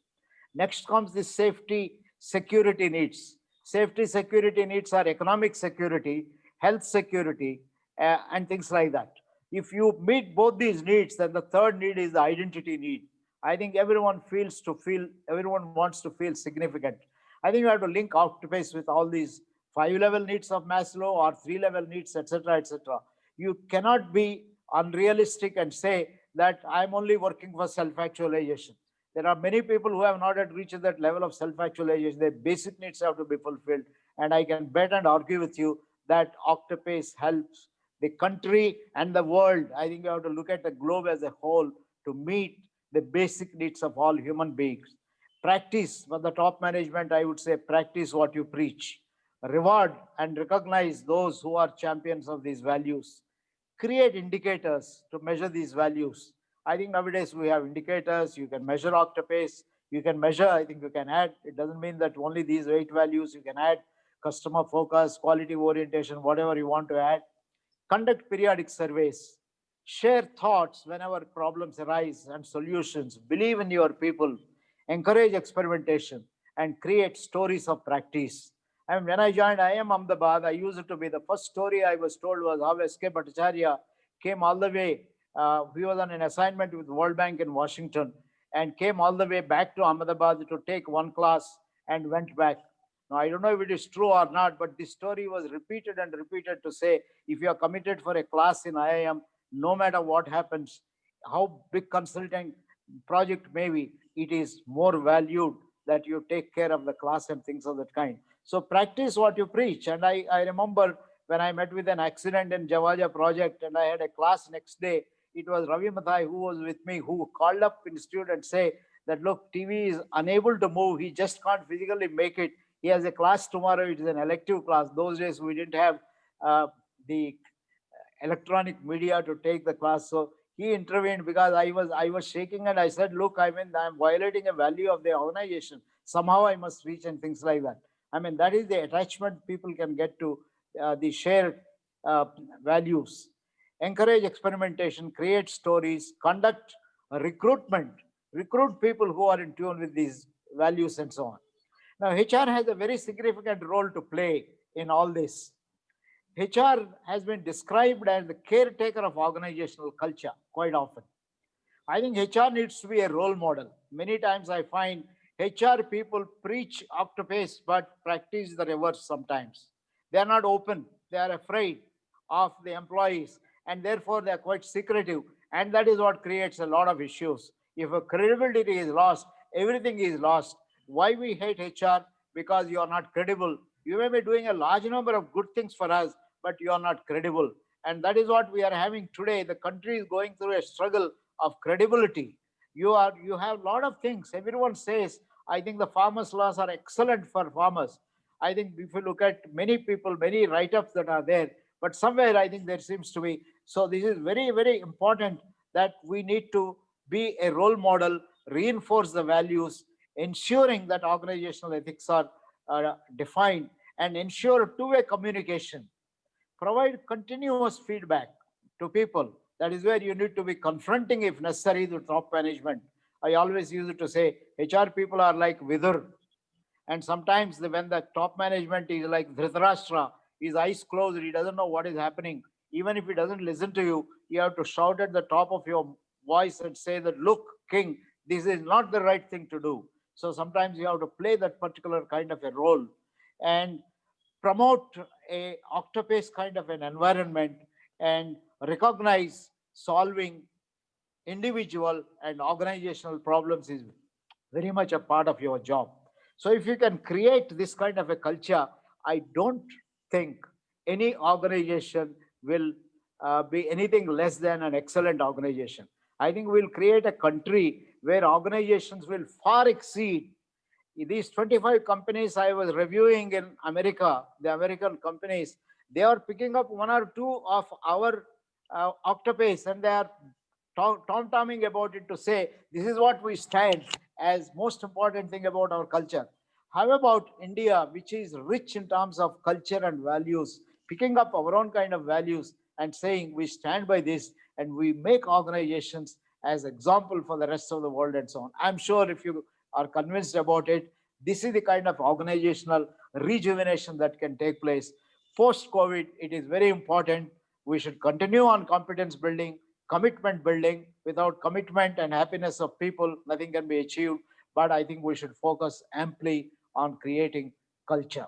Next comes the safety, security needs. Safety, security needs are economic security, health security, and things like that. If you meet both these needs, then the third need is the identity need. I think everyone wants to feel significant. I think you have to link Octopus with all these 5-level needs of Maslow or 3-level needs, etc., etc. You cannot be unrealistic and say that I'm only working for self-actualization. There are many people who have not yet reached that level of self-actualization. Their basic needs have to be fulfilled. And I can bet and argue with you that Octopace helps the country and the world. I think you have to look at the globe as a whole to meet the basic needs of all human beings. Practice for the top management, I would say practice what you preach. Reward and recognize those who are champions of these values. Create indicators to measure these values. I think nowadays we have indicators. You can measure Octopace. You can measure, I think you can add. It doesn't mean that only these 8 values. You can add customer focus, quality orientation, whatever you want to add. Conduct periodic surveys. Share thoughts whenever problems arise and solutions. Believe in your people. Encourage experimentation and create stories of practice. And when I joined IIM Ahmedabad, I used it to be the first story I was told was how S.K. Bhattacharya came all the way. He was on an assignment with World Bank in Washington and came all the way back to Ahmedabad to take one class and went back. Now, I don't know if it is true or not, but this story was repeated and repeated to say, if you are committed for a class in IIM, no matter what happens, how big consulting project may be, it is more valued that you take care of the class and things of that kind. So practice what you preach. And I remember when I met with an accident in Javaja project and I had a class next day, it was Ravi Mathai who was with me, who called up institute and say that, look, TV is unable to move. He just can't physically make it. He has a class tomorrow. It is an elective class. Those days we didn't have the electronic media to take the class. So he intervened because I was shaking and I said, look, I mean, I'm violating a value of the organization. Somehow I must reach and things like that. I mean, that is the attachment people can get to the shared values. Encourage experimentation, create stories, conduct recruitment, recruit people who are in tune with these values and so on. Now, HR has a very significant role to play in all this. HR has been described as the caretaker of organizational culture quite often. I think HR needs to be a role model. Many times I find HR people preach Octopace but practice the reverse sometimes. They are not open. They are afraid of the employees and therefore they are quite secretive. And that is what creates a lot of issues. If a credibility is lost, everything is lost. Why we hate HR? Because you are not credible. You may be doing a large number of good things for us, but you are not credible. And that is what we are having today. The country is going through a struggle of credibility. You have a lot of things. Everyone says, I think the farmers' laws are excellent for farmers. I think if you look at many people, many write-ups that are there, but somewhere I think there seems to be. So this is very, very important that we need to be a role model, reinforce the values, ensuring that organizational ethics are defined, and ensure two-way communication. Provide continuous feedback to people. That is where you need to be confronting, if necessary, the top management. I always use it to say, HR people are like Vidur. And sometimes when the top management is like Dhritarashtra, his eyes closed, he doesn't know what is happening. Even if he doesn't listen to you, you have to shout at the top of your voice and say that, look, king, this is not the right thing to do. So sometimes you have to play that particular kind of a role and promote a Octopace kind of an environment and recognize solving individual and organizational problems is very much a part of your job. So if you can create this kind of a culture, I don't think any organization will be anything less than an excellent organization. I think we'll create a country where organizations will far exceed these 25 companies I was reviewing in America, the American companies. They are picking up one or two of our Octopace and they are tom-tomming about it to say, this is what we stand as most important thing about our culture. How about India, which is rich in terms of culture and values, picking up our own kind of values and saying we stand by this and we make organizations as example for the rest of the world and so on. I'm sure if you are convinced about it, this is the kind of organizational rejuvenation that can take place. Post-COVID, it is very important. We should continue on competence building, commitment building. Without commitment and happiness of people, nothing can be achieved. But I think we should focus amply on creating culture.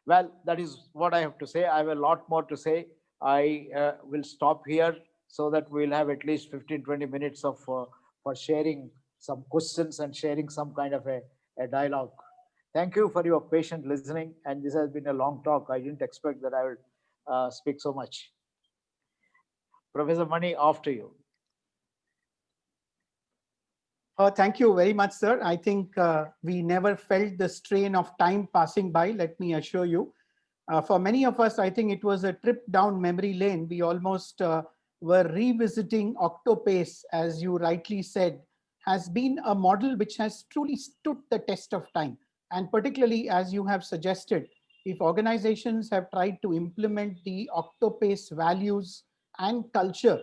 Well, that is what I have to say. I have a lot more to say. I will stop here so that we'll have at least 15-20 minutes of for sharing some questions and sharing some kind of a dialogue. Thank you for your patient listening. And this has been a long talk. I didn't expect that I would speak so much. Professor Mani, after you. Thank you very much, sir. I think we never felt the strain of time passing by, let me assure you. For many of us, I think it was a trip down memory lane. We almost were revisiting Octopus, as you rightly said, has been a model which has truly stood the test of time. And particularly, as you have suggested, if organizations have tried to implement the Octopus values and culture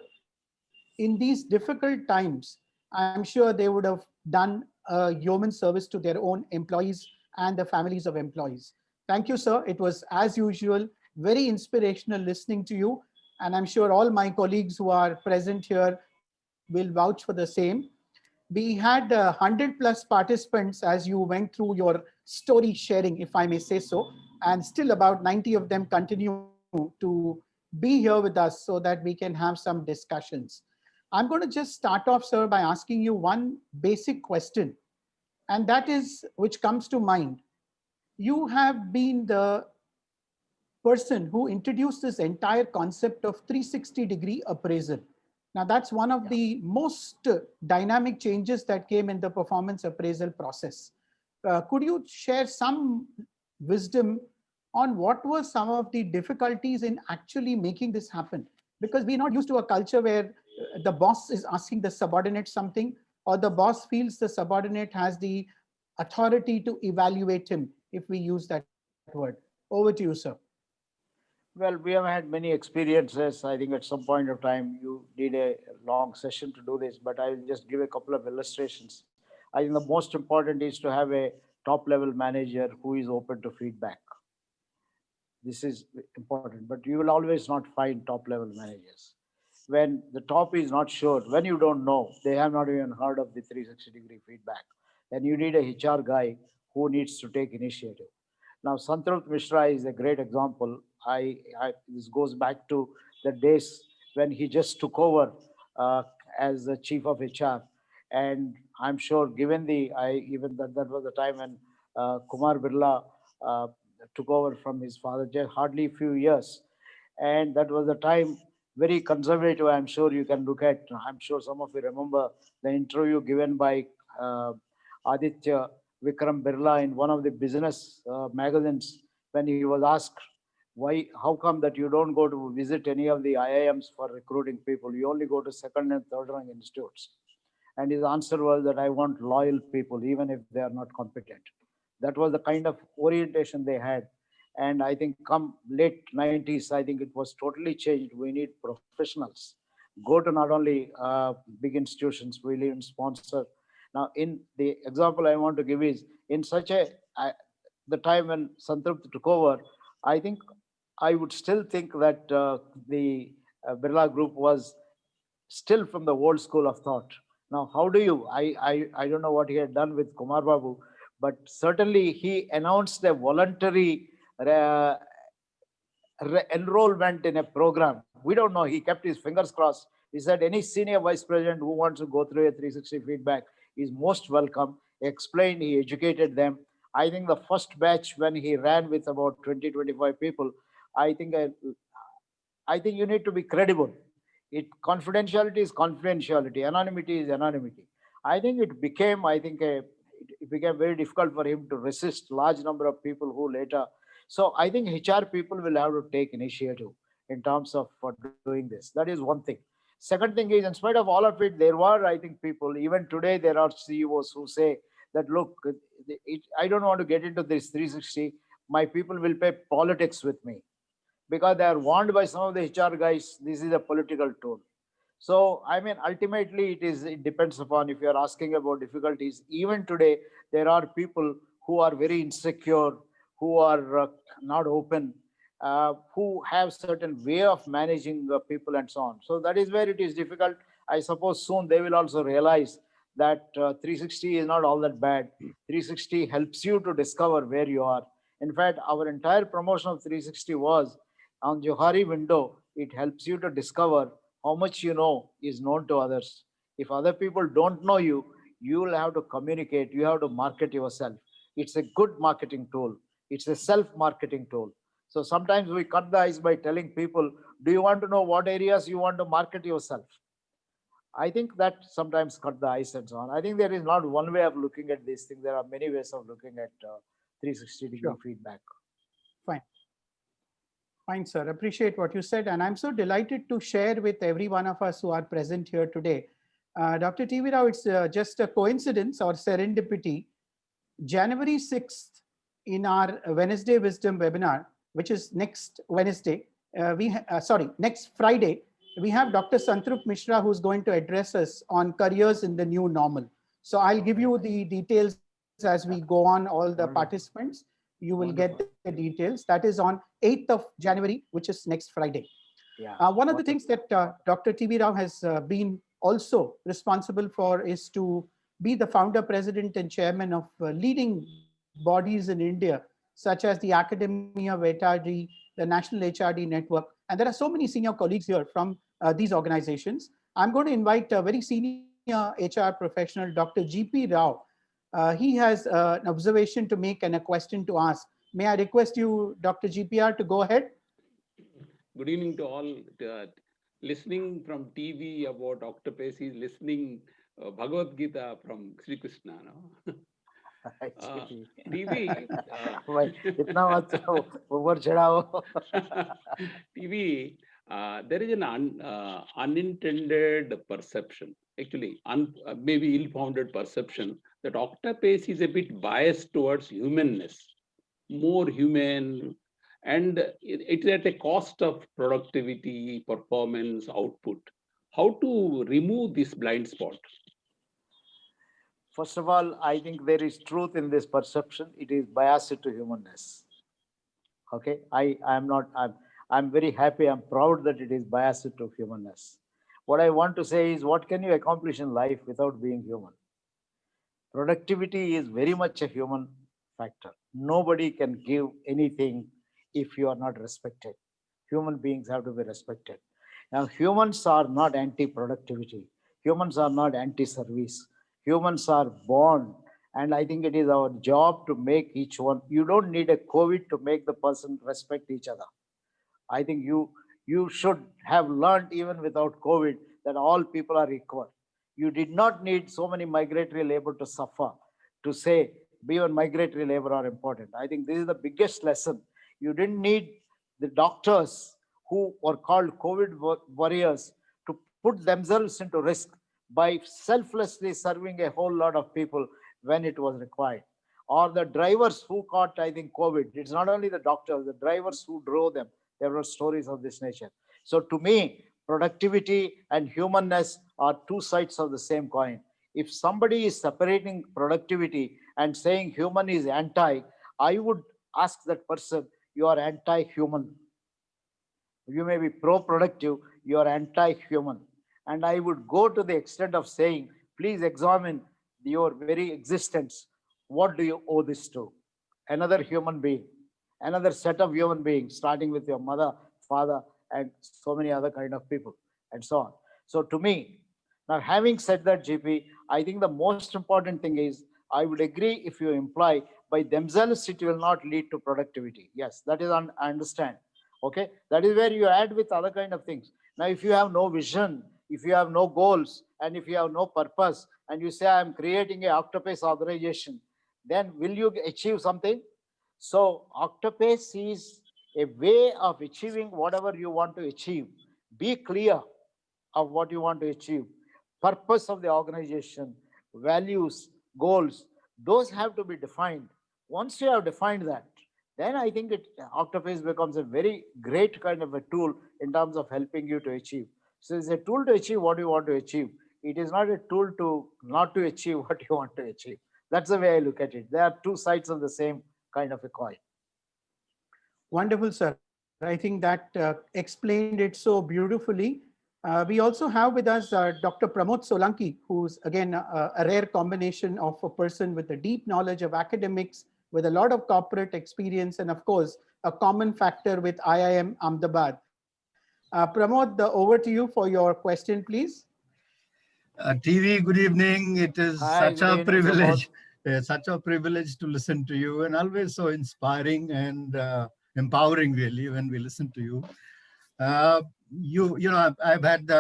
in these difficult times, I'm sure they would have done a yeoman service to their own employees and the families of employees. Thank you, sir. It was, as usual, very inspirational listening to you. And I'm sure all my colleagues who are present here will vouch for the same. We had 100+ participants as you went through your story sharing, if I may say so. And still about 90 of them continue to be here with us so that we can have some discussions. I'm going to just start off, sir, by asking you one basic question. And that is, which comes to mind. You have been the person who introduced this entire concept of 360-degree appraisal. Now, that's one of the most dynamic changes that came in the performance appraisal process. Could you share some wisdom on what were some of the difficulties in actually making this happen? Because we're not used to a culture where the boss is asking the subordinate something, or the boss feels the subordinate has the authority to evaluate him, if we use that word. Over to you, sir. Well, we have had many experiences. I think at some point of time you need a long session to do this, but I will just give a couple of illustrations. I think the most important is to have a top level manager who is open to feedback. This is important, but you will always not find top level managers. When the top is not sure, when you don't know, they have not even heard of the 360-degree feedback, then you need a HR guy who needs to take initiative. Now, Santrup Mishra is a great example. This goes back to the days when he just took over as the chief of HR. And I'm sure given even that was the time when Kumar Birla took over from his father, just hardly a few years. And that was the time, very conservative. I'm sure you can look at, I'm sure some of you remember the interview given by Aditya Vikram Birla in one of the business magazines when he was asked, how come that you don't go to visit any of the IIMs for recruiting people? You only go to second and third rank institutes. And his answer was that I want loyal people, even if they are not competent. That was the kind of orientation they had. And I think come late 90s, I think it was totally changed. We need professionals. Go to not only big institutions, we even sponsor. Now, in the example I want to give is, in such the time when Santrup took over, I think I would still think that the Birla Group was still from the old school of thought. Now, how do you, I don't know what he had done with Kumar Babu, but certainly he announced a voluntary enrollment in a program. We don't know. He kept his fingers crossed. He said any senior vice president who wants to go through a 360 feedback is most welcome. He explained, he educated them. I think the first batch when he ran with about 20-25 people, I think you need to be credible. Confidentiality is confidentiality. Anonymity is anonymity. I think it became, it became very difficult for him to resist large number of people who later. So I think HR people will have to take initiative in terms of doing this. That is one thing. Second thing is, in spite of all of it, there were, I think, people, even today, there are CEOs who say that, look, I don't want to get into this 360. My people will pay politics with me, because they are warned by some of the HR guys, this is a political tool. So, I mean, ultimately, it depends upon, if you are asking about difficulties, even today, there are people who are very insecure, who are not open, who have certain way of managing people and so on. So that is where it is difficult. I suppose soon they will also realize that 360 is not all that bad. 360 helps you to discover where you are. In fact, our entire promotion of 360 was on Johari window. It helps you to discover How much you know is known to others. If other people don't know you, you will have to communicate, you have to market yourself. It's a good marketing tool. It's a self-marketing tool. So sometimes we cut the ice by telling people, do you want to know what areas you want to market yourself? I think that sometimes cut the ice and so on. I think there is not one way of looking at these things. There are many ways of looking at 360-degree Sure. feedback. Fine. Fine, sir. Appreciate what you said. And I'm so delighted to share with every one of us who are present here today. Dr. TV Rao, it's just a coincidence or serendipity. January 6th, in our Wednesday Wisdom webinar, which is next Wednesday, next Friday, we have Dr. Santrup Mishra, who's going to address us on careers in the new normal. So I'll give you the details as we go on, all the participants. You will get the details. That is on 8th of January, which is next Friday. Yeah. One of the things that Dr. TV Rao has been also responsible for is to be the founder, president, and chairman of leading bodies in India, such as the Academy of HRD, the National HRD Network. And there are so many senior colleagues here from these organizations. I'm going to invite a very senior HR professional, Dr. GP Rao. He has an observation to make and a question to ask. May I request you, Dr. GPR, to go ahead? Good evening to all. Listening from TV about Octopus, he's listening Bhagavad Gita from Sri Krishna. No? TV. TV. There is an unintended perception, actually, maybe ill-founded perception that Octopus is a bit biased towards humanness, more human, and it's at a cost of productivity, performance, output. How to remove this blind spot? First of all, I think there is truth in this perception. It is biased to humanness. Okay, I'm very happy, I'm proud that it is biased to humanness. What I want to say is, what can you accomplish in life without being human? Productivity is very much a human factor. Nobody can give anything if you are not respected. Human beings have to be respected. Now, humans are not anti-productivity. Humans are not anti-service. Humans are born, and I think it is our job to make each one. You don't need a COVID to make the person respect each other. I think you should have learned even without COVID that all people are equal. You did not need so many migratory labor to suffer, to say beyond migratory labor are important. I think this is the biggest lesson. You didn't need the doctors who were called COVID warriors to put themselves into risk by selflessly serving a whole lot of people when it was required. Or the drivers who caught, I think, COVID. It's not only the doctors, the drivers who drove them. There were stories of this nature. So to me, productivity and humanness are two sides of the same coin. If somebody is separating productivity and saying human is anti, I would ask that person, you are anti-human. You may be pro-productive, you are anti-human. And I would go to the extent of saying, please examine your very existence. What do you owe this to? Another human being, another set of human beings, starting with your mother, father, and so many other kind of people, and so on. So to me, now having said that, GP, I think the most important thing is, I would agree if you imply by themselves, it will not lead to productivity. Yes, that is, I understand. Okay, that is where you add with other kind of things. Now, if you have no vision, if you have no goals, and if you have no purpose, and you say, I'm creating an Octopus organization, then will you achieve something? So Octopus is a way of achieving whatever you want to achieve. Be clear of what you want to achieve. Purpose of the organization, values, goals, those have to be defined. Once you have defined that, then I think Octopus becomes a very great kind of a tool in terms of helping you to achieve. So it's a tool to achieve what you want to achieve. It is not a tool to not to achieve what you want to achieve. That's the way I look at it. There are two sides of the same kind of a coin. Wonderful, sir. I think that explained it so beautifully. We also have with us Dr. Pramod Solanki, who's again a rare combination of a person with a deep knowledge of academics, with a lot of corporate experience, and of course, a common factor with IIM Ahmedabad. Pramod, over to you for your question, please. TV, good evening. It is Hi, such good a evening, privilege, such a privilege to listen to you, and always so inspiring and empowering, really, when we listen to you. You know, I've had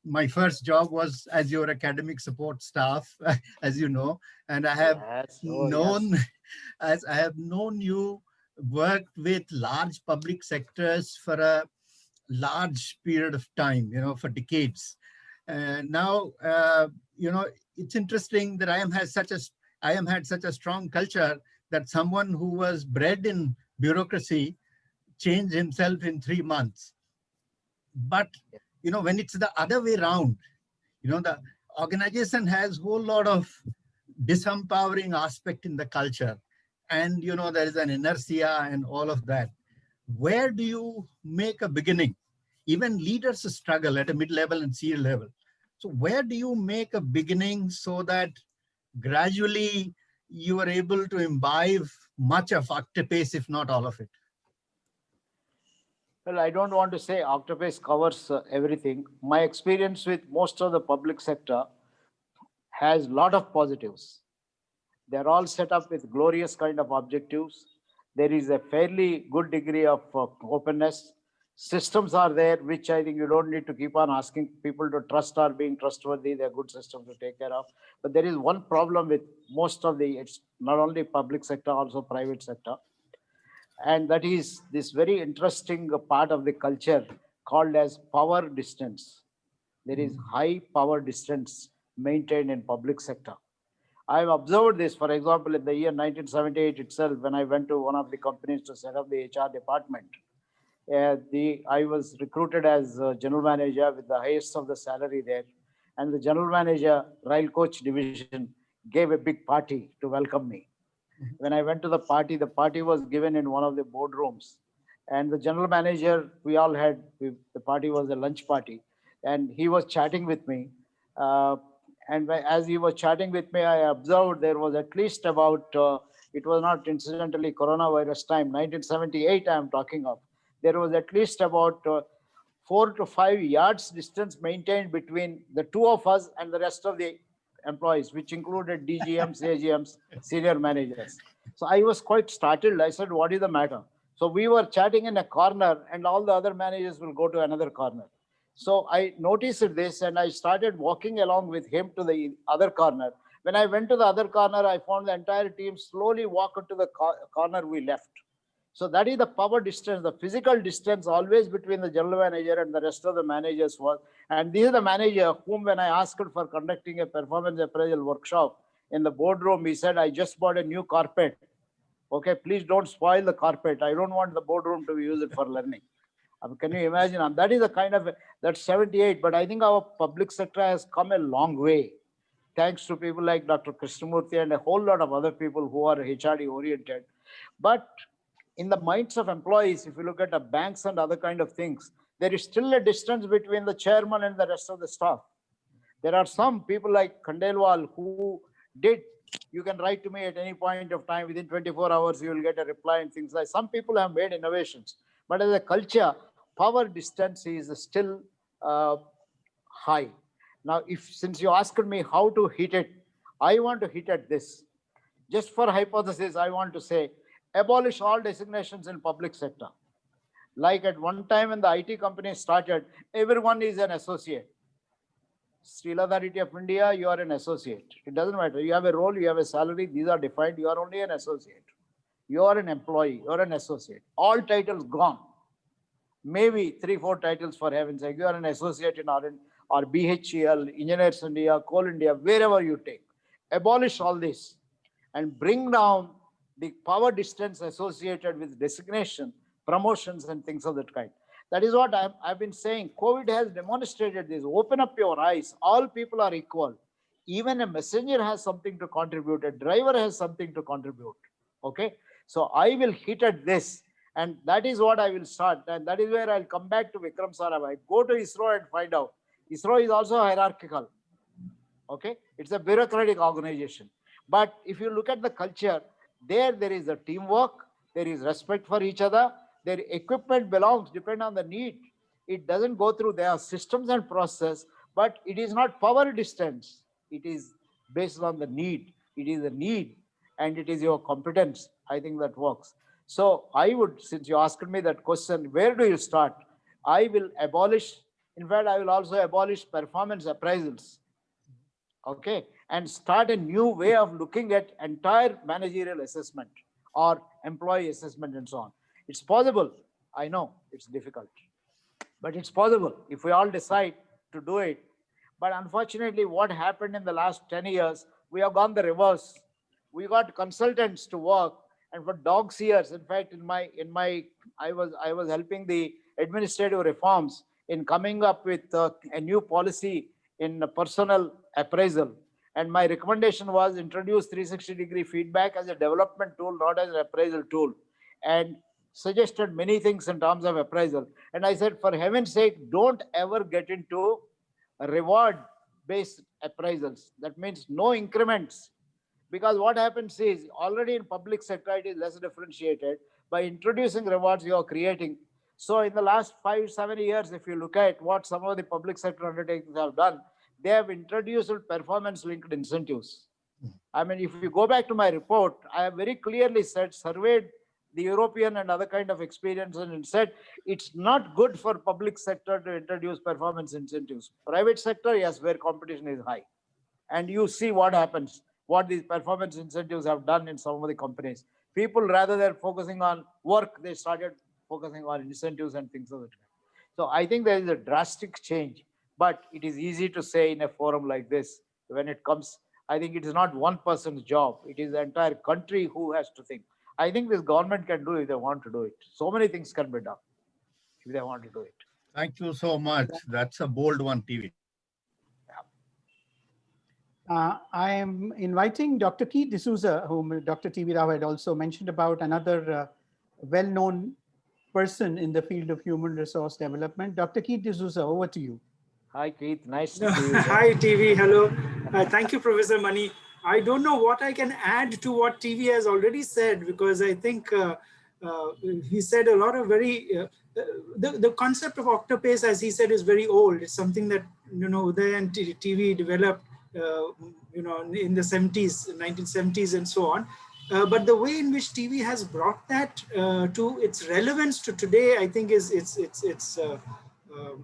my first job was as your academic support staff, as you know, and I have Yes. Oh, known, yes. as I have known you worked with large public sectors for a large period of time, you know, for decades. Now, you know, it's interesting that I am had such a strong culture that someone who was bred in bureaucracy changed himself in 3 months. But, you know, when it's the other way around, you know, the organization has a whole lot of disempowering aspect in the culture. And, you know, there is an inertia and all of that. Where do you make a beginning? Even leaders struggle at a mid-level and senior level. So where do you make a beginning so that gradually you are able to imbibe much of Octopace, if not all of it? Well, I don't want to say Octopus covers everything. My experience with most of the public sector has a lot of positives. They're all set up with glorious kind of objectives. There is a fairly good degree of openness. Systems are there, which I think you don't need to keep on asking people to trust or being trustworthy. They're good systems to take care of. But there is one problem with most of it's not only public sector, also private sector. And that is this very interesting part of the culture called as power distance. There is high power distance maintained in public sector. I've observed this, for example, in the year 1978 itself, when I went to one of the companies to set up the HR department. I was recruited as general manager with the highest of the salary there. And the general manager, rail coach division, gave a big party to welcome me. When I went to the party was given in one of the boardrooms. And the general manager, the party was a lunch party. And he was chatting with me. And as he was chatting with me, I observed there was at least about, it was not incidentally coronavirus time, 1978 I am talking of. There was at least about 4 to 5 yards distance maintained between the two of us and the rest of the employees, which included DGMs, AGMs, senior managers. So I was quite startled. I said, what is the matter? So we were chatting in a corner and all the other managers will go to another corner. So I noticed this and I started walking along with him to the other corner. When I went to the other corner, I found the entire team slowly walk into the corner we left. So that is the power distance, the physical distance always between the general manager and the rest of the managers was. And this is the manager whom, when I asked for conducting a performance appraisal workshop in the boardroom, he said, I just bought a new carpet. Okay, please don't spoil the carpet. I don't want the boardroom to be used for learning. Can you imagine? And that is a kind of, that's 78. But I think our public sector has come a long way, thanks to people like Dr. Krishnamurthy and a whole lot of other people who are HRD oriented. But in the minds of employees, if you look at the banks and other kind of things, there is still a distance between the chairman and the rest of the staff. There are some people like Khandelwal who did, you can write to me at any point of time, within 24 hours, you will get a reply and things like. Some people have made innovations, but as a culture, power distance is still high. Now, since you asked me how to hit it, I want to hit at this. Just for hypothesis, I want to say, abolish all designations in public sector. Like at one time when the IT company started, everyone is an associate. Steel Authority of India, you are an associate. It doesn't matter. You have a role, you have a salary, these are defined. You are only an associate. You are an employee, you are an associate. All titles gone. Maybe 3-4 titles for heaven's sake. You are an associate in RN or BHEL, Engineers India, Coal India, wherever you take. Abolish all this and bring down the power distance associated with designation, promotions and things of that kind. That is what I've been saying. COVID has demonstrated this. Open up your eyes. All people are equal. Even a messenger has something to contribute. A driver has something to contribute. Okay. So I will hit at this. And that is what I will start. And that is where I'll come back to Vikram Sarabhai. Go to ISRO and find out. ISRO is also hierarchical. Okay. It's a bureaucratic organization. But if you look at the culture, there is a teamwork. There is respect for each other. Their equipment belongs, depend on the need. It doesn't go through their systems and process, but it is not power distance. It is based on the need. It is a need and it is your competence. I think that works. So I would, since you asked me that question, where do you start? I will abolish, in fact, I will also abolish performance appraisals. Okay, and start a new way of looking at entire managerial assessment or employee assessment and so on. It's possible. I know it's difficult, but it's possible if we all decide to do it. But unfortunately, what happened in the last 10 years, we have gone the reverse. We got consultants to work, and for dog's ears, in fact, I was helping the administrative reforms in coming up with a new policy in personnel appraisal. And my recommendation was introduce 360-degree feedback as a development tool, not as an appraisal tool. And suggested many things in terms of appraisal. And I said, for heaven's sake, don't ever get into reward-based appraisals. That means no increments. Because what happens is, already in public sector, it is less differentiated. By introducing rewards, you are creating. So in the last 5-7 years, if you look at what some of the public sector undertakings have done, they have introduced performance-linked incentives. I mean, if you go back to my report, I have very clearly said, surveyed the European and other kind of experience, and said it's not good for public sector to introduce performance incentives. Private sector, yes, where competition is high. And you see what happens, what these performance incentives have done in some of the companies. People, rather than focusing on work, they started focusing on incentives and things of that kind. So I think there is a drastic change, but it is easy to say in a forum like this. When it comes, I think it is not one person's job. It is the entire country who has to think. I think this government can do it if they want to do it. So many things can be done if they want to do it. Thank you so much. That's a bold one, TV. I am inviting Dr. Keith De Souza, whom Dr. T.V. Rao had also mentioned about, another well-known person in the field of human resource development. Dr. Keith De Souza, over to you. Hi, Keith. Nice to see you. Hi, TV. Hello. Thank you, Professor Mani. I don't know what I can add to what TV has already said, because I think he said a lot of very, the concept of Octopus, as he said, is very old. It's something that, Uday and TV developed, in the 70s, 1970s and so on. But the way in which TV has brought that to its relevance to today, I think it's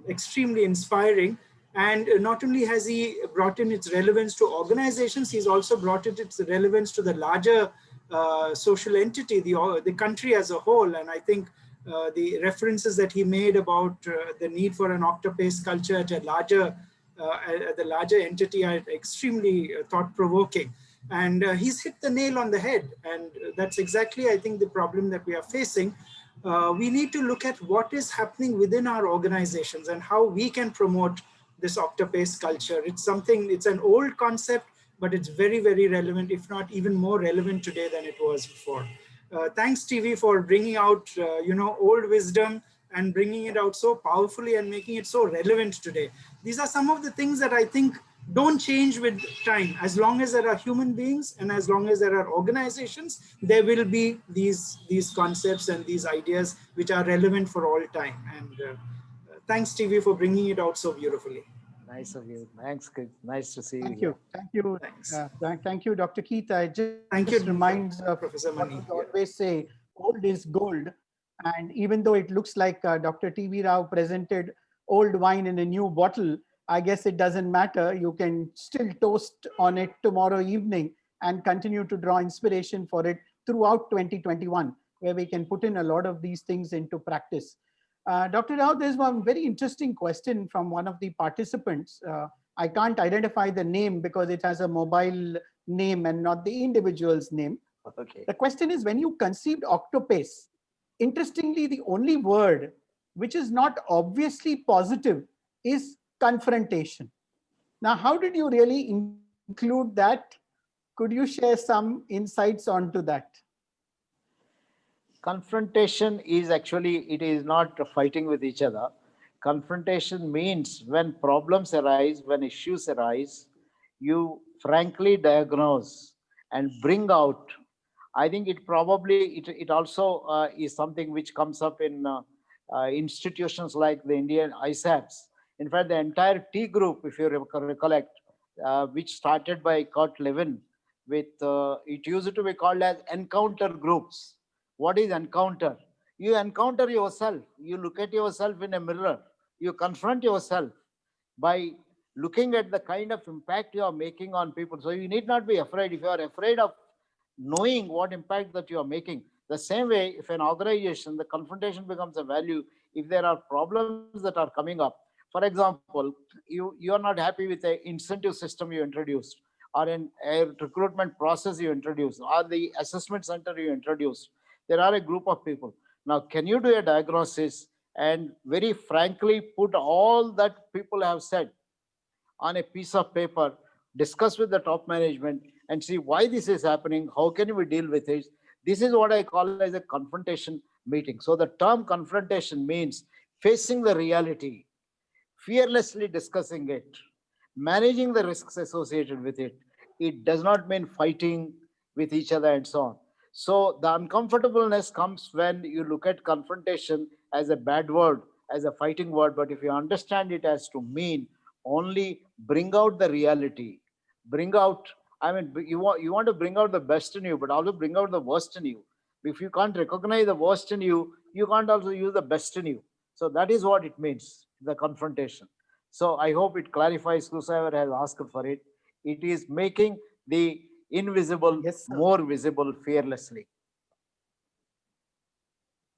extremely inspiring. And not only has he brought in its relevance to organizations, he's also brought it its relevance to the larger social entity, the country as a whole. And I think the references that he made about the need for an Octopus culture at the larger entity are extremely thought-provoking. And he's hit the nail on the head. And that's exactly, I think, the problem that we are facing. We need to look at what is happening within our organizations and how we can promote this Octopus culture. It's an old concept, but it's very, very relevant, if not even more relevant today than it was before. Thanks, TV, for bringing out, old wisdom and bringing it out so powerfully and making it so relevant today. These are some of the things that I think don't change with time. As long as there are human beings and as long as there are organizations, there will be these concepts and these ideas which are relevant for all time. And thanks, TV, for bringing it out so beautifully. Nice of you. Thanks, Keith. Nice to see you. Thank you. Thank you. Thanks. Thank you, Dr. Keith. I just Thank you, reminds Professor Mani. what we always say, old is gold. And even though it looks like Dr. T.V. Rao presented old wine in a new bottle, I guess it doesn't matter. You can still toast on it tomorrow evening and continue to draw inspiration for it throughout 2021, where we can put in a lot of these things into practice. Dr. Rao, there's one very interesting question from one of the participants. I can't identify the name because it has a mobile name and not the individual's name. Okay. The question is, when you conceived Octopus, interestingly, the only word which is not obviously positive is confrontation. Now, how did you really include that? Could you share some insights onto that? Confrontation is actually, it is not fighting with each other. Confrontation means when problems arise, when issues arise, you frankly diagnose and bring out. I think it probably, it also is something which comes up in institutions like the Indian ISAPs. In fact, the entire T group, if you recollect, which started by Kurt Lewin, with it used to be called as encounter groups. What is encounter? You encounter yourself. You look at yourself in a mirror. You confront yourself by looking at the kind of impact you are making on people. So you need not be afraid. If you are afraid of knowing what impact that you are making, the same way, if an organization, the confrontation becomes a value, if there are problems that are coming up, for example, you are not happy with the incentive system you introduced, or in a recruitment process you introduced, or the assessment center you introduced. There are a group of people. Now, can you do a diagnosis and very frankly put all that people have said on a piece of paper, discuss with the top management and see why this is happening, how can we deal with it? This is what I call as a confrontation meeting. So the term confrontation means facing the reality, fearlessly discussing it, managing the risks associated with it. It does not mean fighting with each other and so on. So the uncomfortableness comes when you look at confrontation as a bad word, as a fighting word, but if you understand it as to mean only bring out the reality, bring out, I mean, you want to bring out the best in you, but also bring out the worst in you. If you can't recognize the worst in you, you can't also use the best in you. So that is what it means, the confrontation. So I hope it clarifies. Whosoever has asked for it, it is making the invisible more visible fearlessly.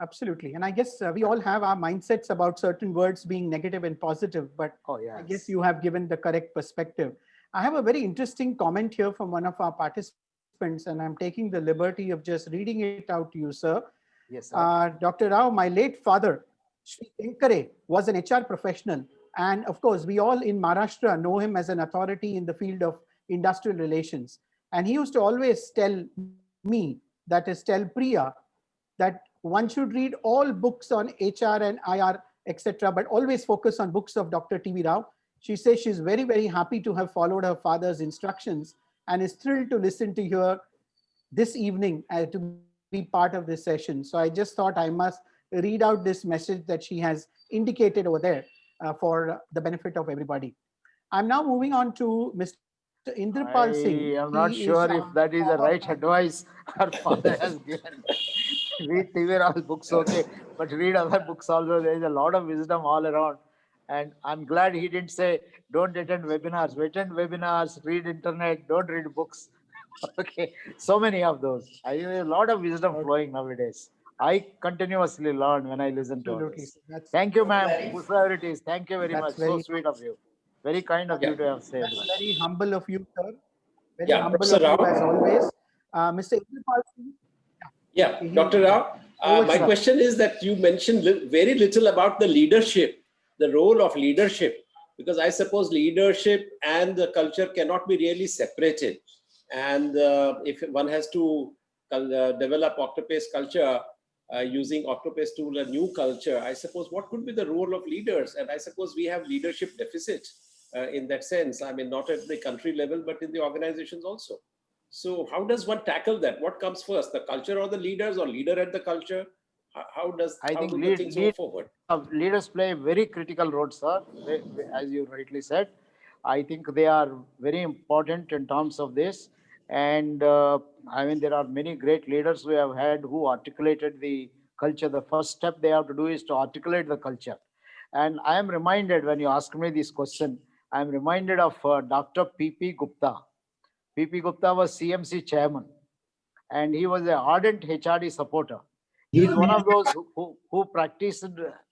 Absolutely. And I guess we all have our mindsets about certain words being negative and positive, but I guess you have given the correct perspective. I have a very interesting comment here from one of our participants, and I'm taking the liberty of just reading it out to you, sir. Yes, sir. Dr. Rao, my late father, Shri Enkare, was an HR professional. And of course, we all in Maharashtra know him as an authority in the field of industrial relations. And he used to always tell me, that is tell Priya, that one should read all books on HR and IR, etc., but always focus on books of Dr. T.V. Rao. She says she's very, very happy to have followed her father's instructions and is thrilled to listen to her this evening to be part of this session. So I just thought I must read out this message that she has indicated over there for the benefit of everybody. I'm now moving on to Mr. Indrapal Singh. I am not sure if that is the right advice her father has given. Read TV Rao's books, okay, but read other books also. There is a lot of wisdom all around. And I'm glad he didn't say, don't attend webinars. Attend webinars, read internet, don't read books. Okay, so many of those. I have a lot of wisdom flowing nowadays. I continuously learn when I listen to this. Thank you, ma'am. Whoever it is, thank you very much. So sweet of you. Very kind of you to have said that. Very humble of you, sir. Very Yeah, humble Professor of you Rao. as always. Mr. Indrapal Singh. Yeah, Dr. Rao, my question is that you mentioned very little about the leadership, the role of leadership, because I suppose leadership and the culture cannot be really separated. And if one has to develop Octopus culture using Octopus tool, a new culture, I suppose what could be the role of leaders? And I suppose we have leadership deficit in that sense. I mean, not at the country level, but in the organizations also. So how does one tackle that? What comes first, the culture or the leaders, or leader at the culture? How do things move forward? Leaders play a very critical role, sir. As you rightly said, I think they are very important in terms of this. And I mean, there are many great leaders we have had who articulated the culture. The first step they have to do is to articulate the culture. And I am reminded, when you ask me this question, I am reminded of Dr. P.P. Gupta. P.P. Gupta was CMC chairman, and he was an ardent HRD supporter. He is one of those who practiced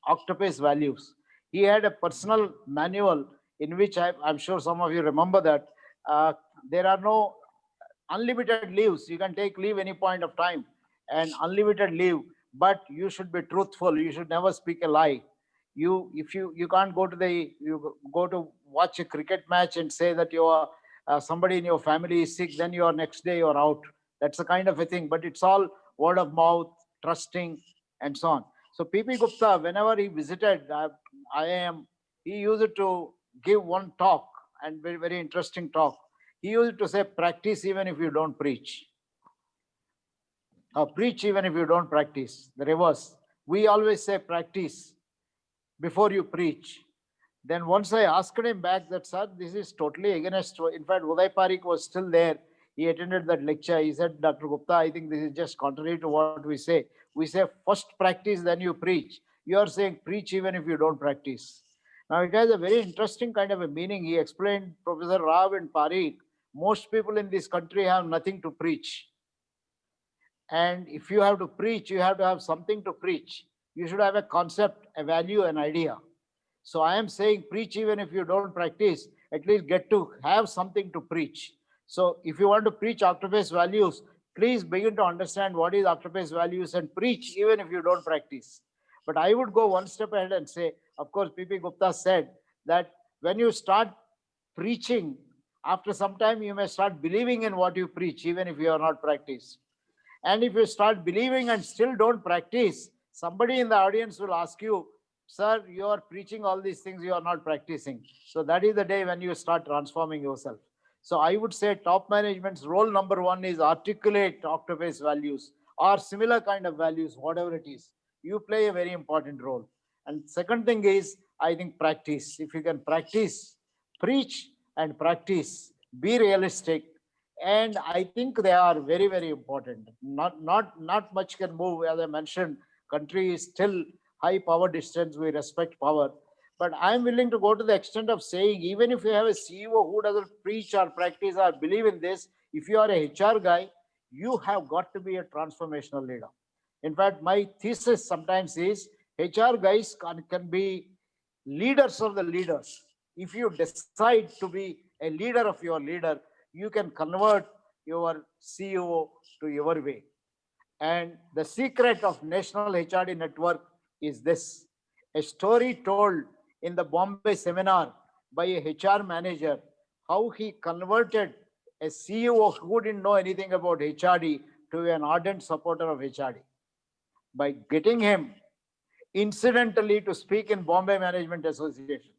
Octopus values. He had a personal manual in which I'm sure some of you remember that there are no unlimited leaves. You can take leave any point of time and unlimited leave, but you should be truthful. You should never speak a lie. If you can't go to watch a cricket match and say that you are somebody in your family is sick, then you are next day you're out. That's the kind of a thing, but it's all word of mouth, trusting, and so on. So P.P. Gupta, whenever he visited he used to give one talk, and very, very interesting talk. He used to say, practice even if you don't preach. Or preach even if you don't practice, the reverse. We always say practice before you preach. Then once I asked him back that, sir, this is totally against. In fact, Udai Pareek was still there. He attended that lecture. He said, Dr. Gupta, I think this is just contrary to what we say. We say first practice, then you preach. You are saying preach even if you don't practice. Now it has a very interesting kind of a meaning. He explained, Professor Rao and Pareek, most people in this country have nothing to preach. And if you have to preach, you have to have something to preach. You should have a concept, a value, an idea. So I am saying preach even if you don't practice, at least get to have something to preach. So if you want to preach Octopus values, please begin to understand what is Octopus values and preach even if you don't practice. But I would go one step ahead and say, of course, P.P. Gupta said that when you start preaching, after some time, you may start believing in what you preach, even if you are not practiced. And if you start believing and still don't practice, somebody in the audience will ask you, sir, you are preaching all these things, you are not practicing. So that is the day when you start transforming yourself. So I would say top management's role number one is articulate Octopus values or similar kind of values, whatever it is. You play a very important role. And second thing is, I think practice. If you can practice, preach and practice, be realistic. And I think they are very, very important. Not much can move. As I mentioned, country is still high power distance. We respect power. But I'm willing to go to the extent of saying, even if you have a CEO who doesn't preach or practice or believe in this, if you are a HR guy, you have got to be a transformational leader. In fact, my thesis sometimes is HR guys can be leaders of the leaders. If you decide to be a leader of your leader, you can convert your CEO to your way. And the secret of National HRD Network is this. A story told in the Bombay seminar by a HR manager, how he converted a CEO who didn't know anything about HRD to an ardent supporter of HRD. By getting him incidentally to speak in Bombay Management Association.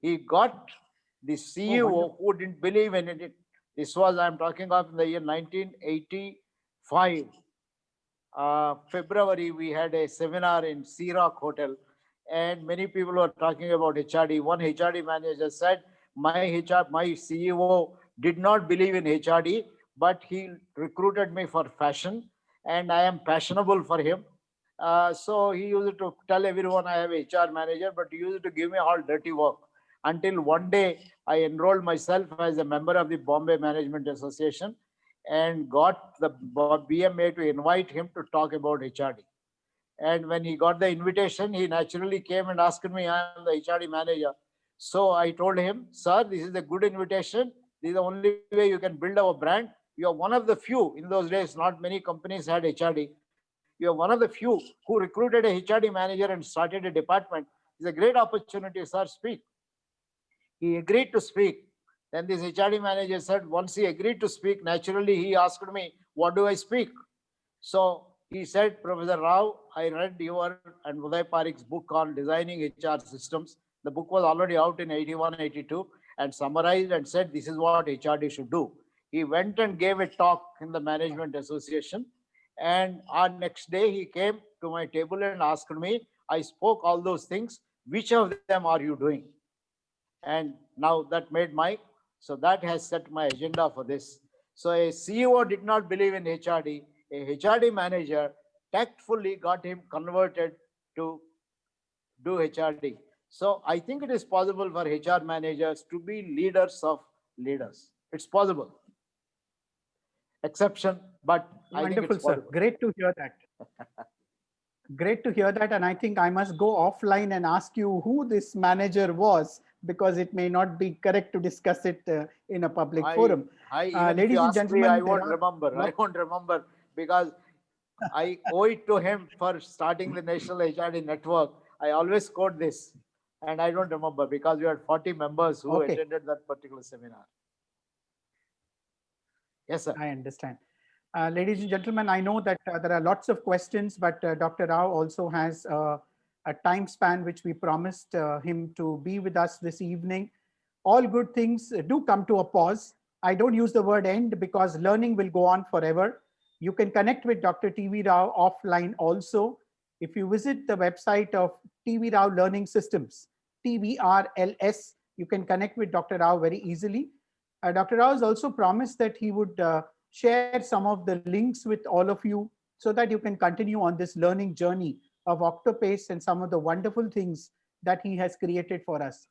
He got the CEO who didn't believe in it. This was, I'm talking of in the year 1985. February, we had a seminar in Sea Rock Hotel, and many people were talking about HRD. One HRD manager said, my CEO did not believe in HRD, but he recruited me for fashion, and I am fashionable for him. So he used to tell everyone I have a HR manager, but he used to give me all dirty work. Until one day I enrolled myself as a member of the Bombay Management Association and got the BMA to invite him to talk about HRD. And when he got the invitation, he naturally came and asked me, I am the HRD manager. So I told him, sir, this is a good invitation. This is the only way you can build our brand. You are one of the few. In those days, not many companies had HRD. You are one of the few who recruited a HRD manager and started a department. It's a great opportunity, sir, speak. He agreed to speak. Then this HRD manager said, once he agreed to speak, naturally he asked me, what do I speak? So he said, Professor Rao, I read your and Udai Pareek's book on designing HR systems. The book was already out in 81, 82 and summarized and said, this is what HRD should do. He went and gave a talk in the Management Association. And on next day, he came to my table and asked me, I spoke all those things. Which of them are you doing? And now that made so that has set my agenda for this. So a CEO did not believe in HRD. A HRD manager tactfully got him converted to do HRD. So I think it is possible for HR managers to be leaders of leaders. It's possible. Exception, but I think it's possible. Sir. Great to hear that. Great to hear that. And I think I must go offline and ask you who this manager was, because it may not be correct to discuss it in a public forum. Ladies and gentlemen, I won't remember. I won't remember because I owe it to him for starting the National HRD Network. I always quote this, and I don't remember because we had 40 members who attended that particular seminar. Yes, sir. I understand. Ladies and gentlemen, I know that there are lots of questions, but Dr. Rao also has a time span which we promised him to be with us this evening. All good things do come to a pause. I don't use the word end because learning will go on forever. You can connect with Dr. T.V. Rao offline also. If you visit the website of TV Rao Learning Systems, TVRLS, you can connect with Dr. Rao very easily. Dr. Rao has also promised that he would share some of the links with all of you so that you can continue on this learning journey of Octopace and some of the wonderful things that he has created for us.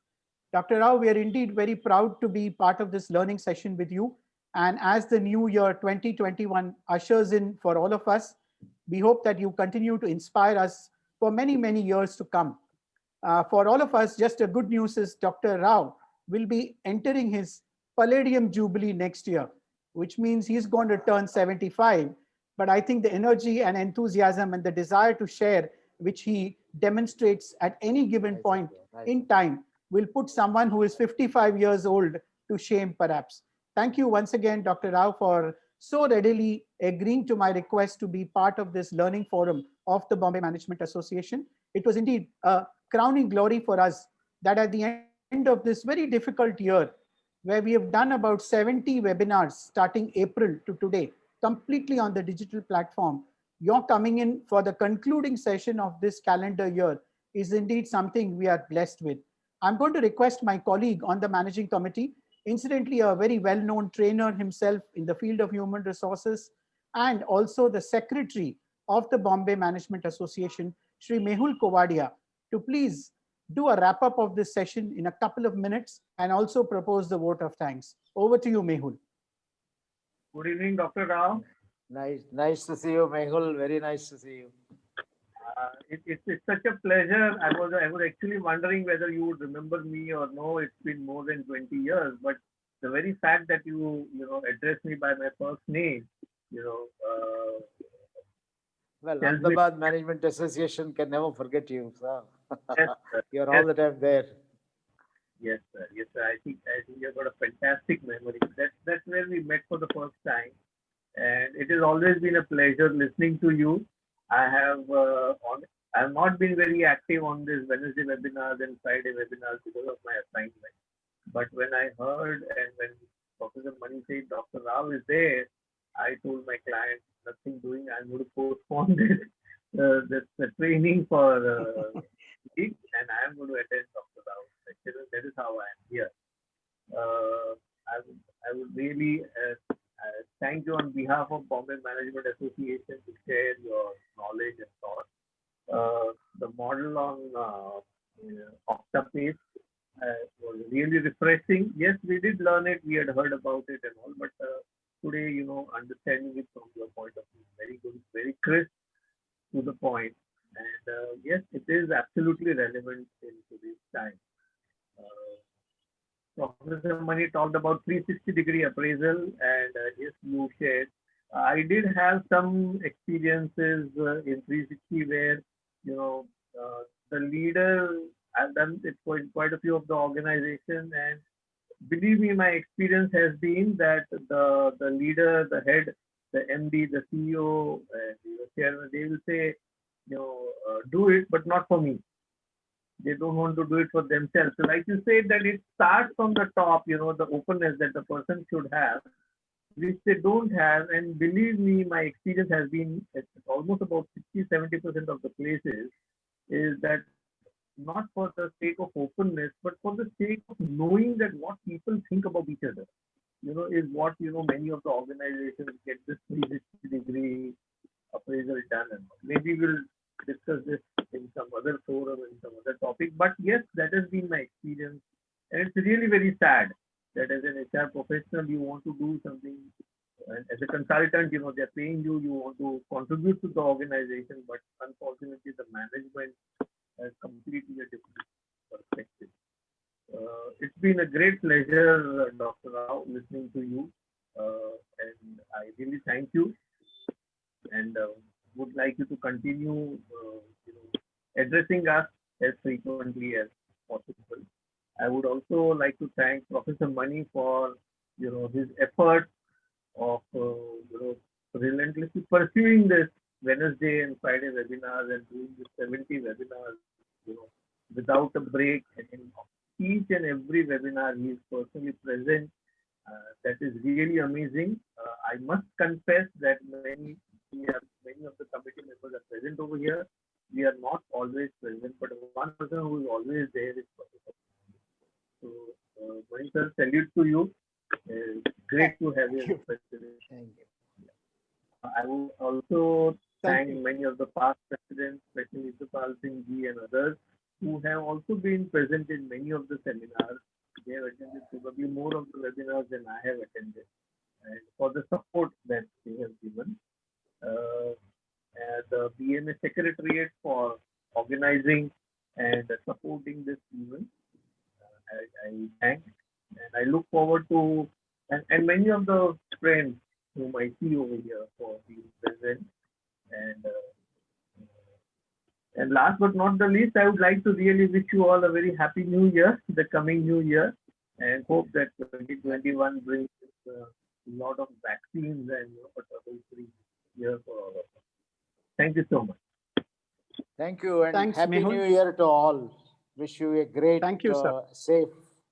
Dr. Rao, we are indeed very proud to be part of this learning session with you. And as the new year 2021 ushers in for all of us, we hope that you continue to inspire us for many, many years to come. For all of us, just a good news is Dr. Rao will be entering his Palladium Jubilee next year, which means he's going to turn 75. But I think the energy and enthusiasm and the desire to share, which he demonstrates at any given point in time, will put someone who is 55 years old to shame, perhaps. Thank you once again, Dr. Rao, for so readily agreeing to my request to be part of this learning forum of the Bombay Management Association. It was indeed a crowning glory for us that at the end of this very difficult year, where we have done about 70 webinars starting April to today, completely on the digital platform, your coming in for the concluding session of this calendar year is indeed something we are blessed with. I'm going to request my colleague on the managing committee, incidentally a very well-known trainer himself in the field of human resources, and also the secretary of the Bombay Management Association, Shri Mehul Kovadia, to please do a wrap-up of this session in a couple of minutes and also propose the vote of thanks. Over to you, Mehul. Good evening, Dr. Rao. Nice to see you, Mehul. Very nice to see you. It's such a pleasure. I was actually wondering whether you would remember me or no. It's been more than 20 years, but the very fact that you addressed me by my first name, well, Ahmedabad Management Association can never forget you, sir. Yes, sir. You're all the time there. Yes, sir. Yes, sir. I think you've got a fantastic memory. That's where we met for the first time, and it has always been a pleasure listening to you. I have not been very active on this Wednesday webinars and Friday webinars because of my assignment. But when I heard and when Professor Mani said Dr. Rao is there, I told my client, nothing doing, I'm going to postpone the training for week, and I am going to attend Dr. Rao's lecture. That is how I am here. I would really thank you on behalf of Bombay Management Association to share your knowledge and thoughts. The model on Octopus was really refreshing. Yes, we did learn it. We had heard about it and all, but today, understanding it from your point of view, very good, very crisp, to the point. And yes, it is absolutely relevant in today's time. Professor Mani talked about 360-degree appraisal, and yes, you shared. I did have some experiences in 360 where, the leader, I've done it for quite a few of the organizations, and believe me, my experience has been that the leader, the head, the MD, the CEO, and the chairman, they will say, do it, but not for me. They don't want to do it for themselves. So like you said, that it starts from the top, the openness that the person should have, which they don't have. And believe me, my experience has been almost about 60-70% of the places is that not for the sake of openness, but for the sake of knowing that what people think about each other, is what, many of the organizations get this 360-degree appraisal done. And maybe we'll discuss this in some other forum and some other topic. But yes, that has been my experience. And it's really very sad that as an HR professional, you want to do something. And as a consultant, they're paying you, you want to contribute to the organization, but unfortunately, the management has completely a different perspective. It's been a great pleasure, Dr. Rao, listening to you. And I really thank you. And would like you to continue addressing us as frequently as possible. I would also like to thank Professor Mani for his effort of relentlessly pursuing this Wednesday and Friday webinars and doing this 70 webinars without a break, and in each and every webinar he is personally present. That is really amazing. I must confess that many of the committee members are present over here. We are salute to you. Great to have you. Thank you. I would also thank many of the past presidents, especially Utpal Singh ji and others, who have also been present in many of the seminars. They have attended probably more of the webinars than I have attended, and for the support that they have given. The BMA Secretariat for organizing and supporting this event. I thank, and I look forward to, and many of the friends whom I see over here for being present. And last but not the least, I would like to really wish you all a very happy new year, the coming new year, and hope that 2021 brings a lot of vaccines and a trouble-free year for all of us. Thank you so much. Thank you, and Thanks, Happy Mehul. New Year to all. Wish you a great, Thank you, sir. safe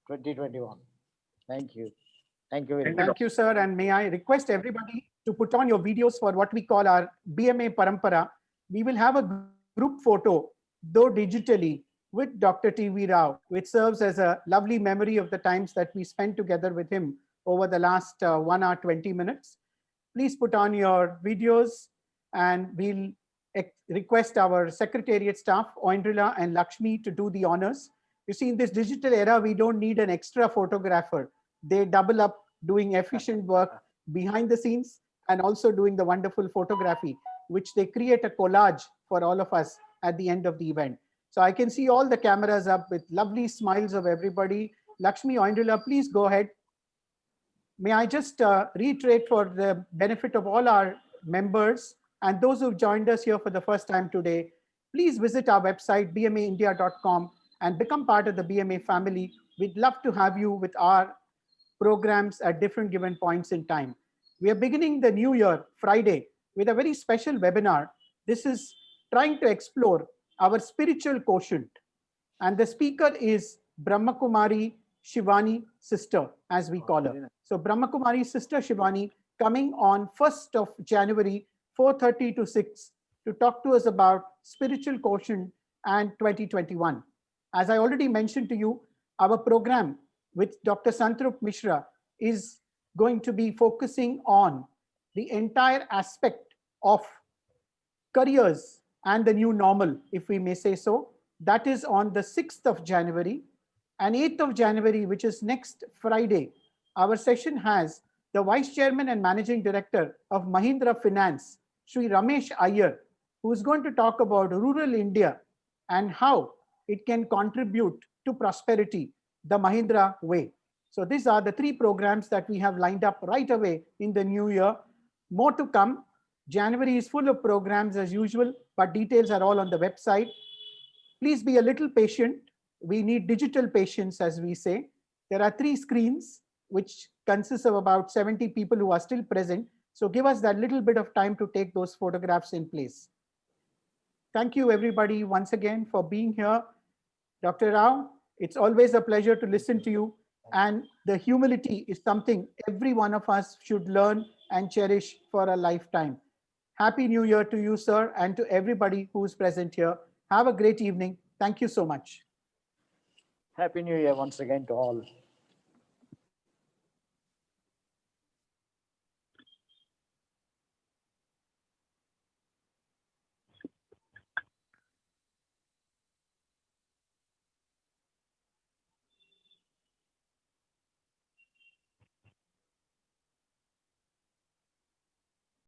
2021. Thank you. Thank you very much. Thank you, sir. And may I request everybody to put on your videos for what we call our BMA Parampara. We will have a group photo, though digitally, with Dr. T.V. Rao, which serves as a lovely memory of the times that we spent together with him over the last 1 hour, 20 minutes. Please put on your videos, and we'll request our secretariat staff, Oindrila and Lakshmi, to do the honors. You see, in this digital era, we don't need an extra photographer. They double up doing efficient work behind the scenes and also doing the wonderful photography, which they create a collage for all of us at the end of the event. So I can see all the cameras up with lovely smiles of everybody. Lakshmi, Oindrila, please go ahead. May I just reiterate for the benefit of all our members and those who've joined us here for the first time today, please visit our website, bmaindia.com, and become part of the BMA family. We'd love to have you with our programs at different given points in time. We are beginning the new year, Friday, with a very special webinar. This is trying to explore our spiritual quotient. And the speaker is Brahmakumari Shivani sister, as we call her. So Brahmakumari sister Shivani coming on 1st of January, 4:30 to 6, to talk to us about spiritual quotient and 2021. As I already mentioned to you, our program with Dr. Santrup Mishra is going to be focusing on the entire aspect of careers and the new normal, if we may say so. That is on the 6th of January. And 8th of January, which is next Friday, our session has the Vice Chairman and Managing Director of Mahindra Finance, Sri Ramesh Iyer, who is going to talk about rural India and how it can contribute to prosperity the Mahindra way. So these are the 3 programs that we have lined up right away in the new year. More to come. January is full of programs as usual, but details are all on the website. Please be a little patient. We need digital patience, as we say. There are 3 screens, which consists of about 70 people who are still present. So give us that little bit of time to take those photographs in place. Thank you, everybody, once again for being here. Dr. Rao, it's always a pleasure to listen to you. And the humility is something every one of us should learn and cherish for a lifetime. Happy New Year to you, sir, and to everybody who is present here. Have a great evening. Thank you so much. Happy New Year once again to all.